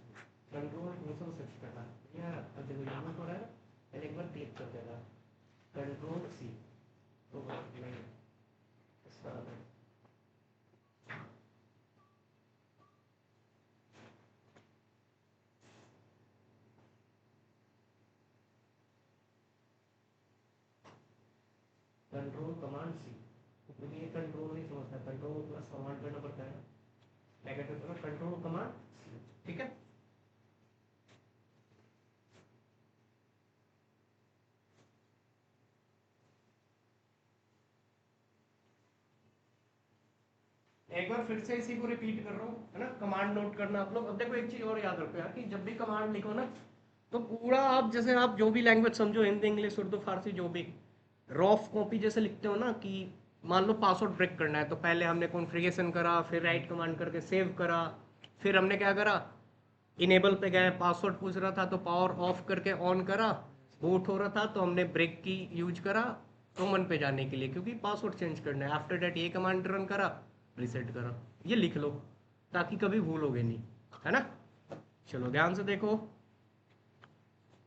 S1: कंट्रोल फंक्शन सर्च करना यार। अब देखो रिमूव हो रहा है ना, पहले एक बार क्लिक कर देना कंट्रोल C, तो नहीं इसका कंट्रोल कमांड C, क्योंकि ये कंट्रोल नहीं समझता, कंट्रोल प्लस कमांड करना पड़ता है ना, क्या कहते हैं ना, कंट्रोल कमांड, ठीक है। एक बार फिर से इसी को रिपीट कर रहा हूँ, है ना, कमांड नोट करना आप लोग। अब देखो एक चीज और याद रखो यार, कि जब भी कमांड लिखो ना, तो पूरा आप जैसे आप जो भी लैंग्वेज समझो, हिंदी इंग्लिश उर्दू फारसी जो भी, रॉफ कॉपी जैसे लिखते हो ना, कि मान लो पासवर्ड ब्रेक करना है, तो पहले हमने कॉन्फ़िगरेशन करा, फिर राइट कमांड करके सेव करा, फिर हमने क्या करा, इनेबल पे गए, पासवर्ड पूछ रहा था तो पावर ऑफ करके ऑन करा, बूट हो रहा था तो हमने ब्रेक की यूज करा कॉमन पे जाने के लिए, क्योंकि पासवर्ड चेंज करना है। आफ्टर डेट ये कमांड रन करा, रिसेट करा, ये लिख लो ताकि कभी भूलोगे नहीं, है ना। चलो ध्यान से देखो,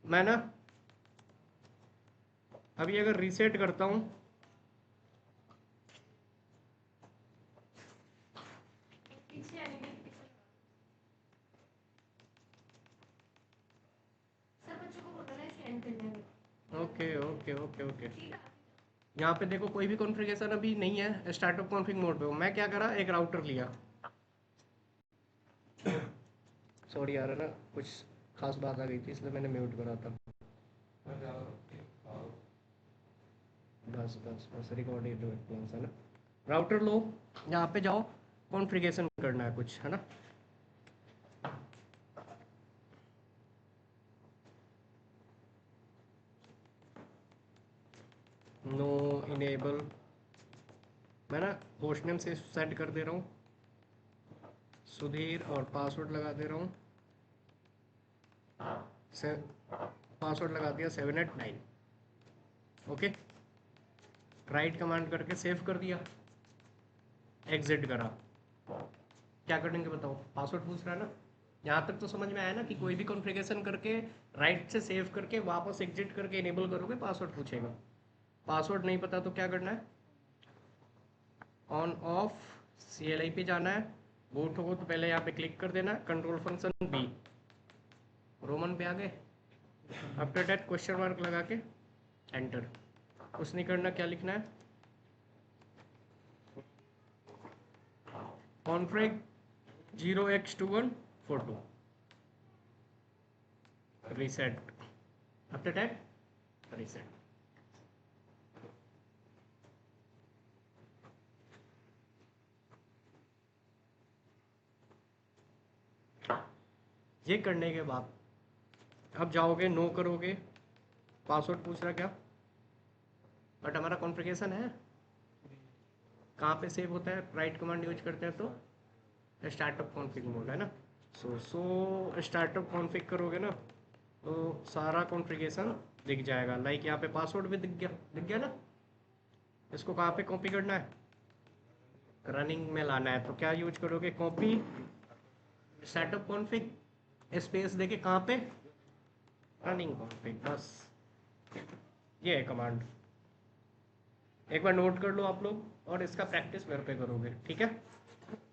S1: मैं ना अभी अगर रीसेट करता हूँ, ओके ओके ओके ओके, यहाँ पे देखो कोई भी कॉन्फ़िगरेशन अभी नहीं है, स्टार्टअप कॉन्फ़िग मोड पे हूँ मैं। क्या करा, एक राउटर लिया, सॉरी यार, है ना कुछ खास बात आ गई थी इसलिए मैंने म्यूट करा था। बस बस बस रिकॉर्डिंग है ना। राउटर लो, यहाँ पे जाओ, कॉन्फ़िगरेशन करना है कुछ, है ना। नो इनेबल, मैं ना होस्ट नेम से सेट कर दे रहा हूँ सुधीर, और पासवर्ड लगा दे रहा हूँ पासवर्ड लगा दिया 789, ओके। राइट कमांड करके सेव कर दिया, एग्जिट करा, क्या करेंगे बताओ, पासवर्ड पूछ रहा है ना। यहाँ तक तो समझ में आया ना, कि कोई भी कॉन्फ़िगरेशन करके राइट से सेव करके वापस एग्जिट करके इनेबल करोगे पासवर्ड पूछेगा। पासवर्ड नहीं पता तो क्या करना है, ऑन ऑफ CLI पे जाना है, बूट हो तो पहले यहाँ पे क्लिक कर देना, कंट्रोल फंक्शन बी, रोमन पे आ गए। आफ्टर दैट क्वेश्चन मार्क लगा के एंटर। कुछ नहीं करना, क्या लिखना है, कॉन्फ्रेग 0x21 photo reset. After that reset. ये करने के बाद अब जाओगे, नो करोगे, पासवर्ड पूछ रहा क्या, बट हमारा कॉन्फ़िगरेशन है, कहाँ पे सेव होता है, राइट कमांड यूज करते हैं तो स्टार्टअप कॉन्फ़िग मोड है ना। सो स्टार्टअप कॉन्फ़िग करोगे ना तो सारा कॉन्फ़िगरेशन दिख जाएगा। लाइक यहाँ पे पासवर्ड भी दिख गया ना। इसको कहाँ पे कॉपी करना है, रनिंग में लाना है, तो क्या यूज करोगे, कॉपी स्टार्टअप कॉन्फ़िग स्पेस देके कहाँ पे, रनिंग कॉन्फ़िग, बस ये है कमांड। एक बार नोट कर लो आप लोग, और इसका प्रैक्टिस घर पे करोगे, ठीक है।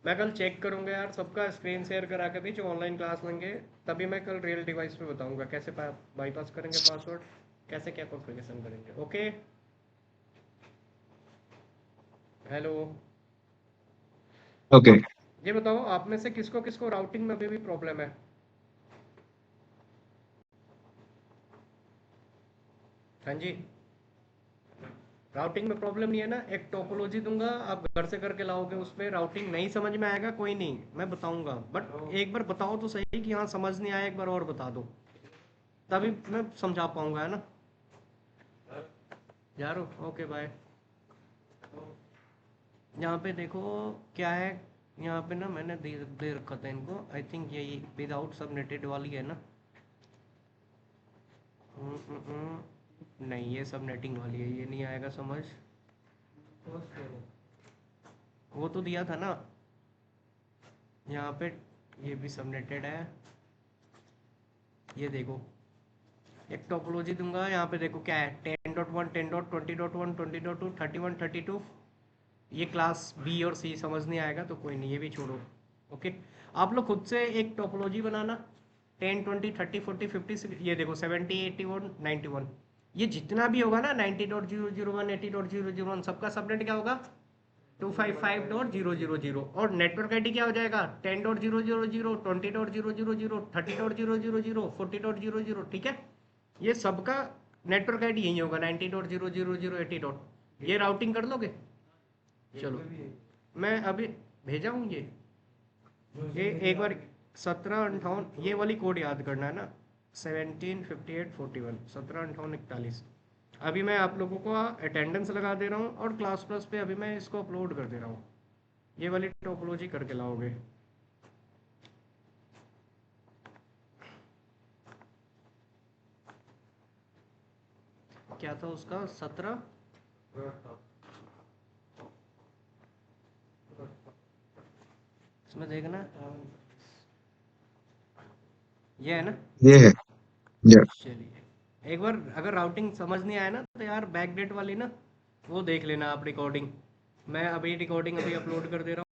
S1: मैं कल चेक करूंगा यार, सबका स्क्रीन शेयर करा के भी जो ऑनलाइन क्लास लेंगे, तभी मैं कल रियल डिवाइस पे बताऊंगा कैसे बाईपास करेंगे पासवर्ड, कैसे क्या कॉन्फ़िगरेशन करेंगे। Okay, hello,
S4: okay.
S1: ये बताओ आप में से किसको किसको राउटिंग में अभी भी प्रॉब्लम है। हाँ जी, राउटिंग में प्रॉब्लम नहीं है ना। एक टोपोलॉजी दूंगा, आप घर से करके लाओगे, उसमें राउटिंग नहीं समझ में आएगा, कोई नहीं, मैं बताऊंगा, बट एक बार बताओ तो सही कि हाँ समझ नहीं आया, एक बार और बता दो, तभी मैं समझा पाऊंगा, है ना यारो। Okay bye. यहाँ पे देखो क्या है, यहाँ पे ना मैंने दे रखा था इनको, आई थिंक यही विदाउट सबनेटेड वाली है ना। नहीं, ये सबनेटिंग वाली है, ये नहीं आएगा समझ। वो तो दिया था ना यहाँ पे, ये भी सबनेटेड है। ये देखो, एक टोपोलॉजी दूंगा, यहाँ पे देखो क्या है, 10.1 10.20.1 20.2 31 32। ये क्लास बी और सी समझ नहीं आएगा तो कोई नहीं, ये भी छोड़ो। ओके, आप लोग खुद से एक टोपोलॉजी बनाना, 10 20 30 40 50, ये देखो 70 81 91, ये जितना भी होगा ना 90.001 80.001, सबका सबनेट क्या होगा, 255.000, और नेटवर्क आईडी क्या हो जाएगा, 10.000 20.000 30.000 40.000, ठीक है। ये सबका नेटवर्क आईडी यही होगा, 90.000 80 डॉट। ये राउटिंग कर लोगे, चलो मैं अभी भेजा हूँ ये एक बार 1758, ये वाली कोड याद करना है ना, 175841 175841। अभी मैं आप लोगों को अटेंडेंस लगा दे रहा हूँ, और क्लास प्लस पे अभी मैं इसको अपलोड कर दे रहा हूँ, ये वाली टोपोलॉजी करके लाओगे। क्या था उसका, 17, इसमें देखना, ये है ना।
S4: ये है। या
S1: चलिए, एक बार अगर राउटिंग समझ नहीं आया ना तो यार बैकडेट वाली ना वो देख लेना आप रिकॉर्डिंग, मैं अभी रिकॉर्डिंग अभी अपलोड कर दे रहा हूँ।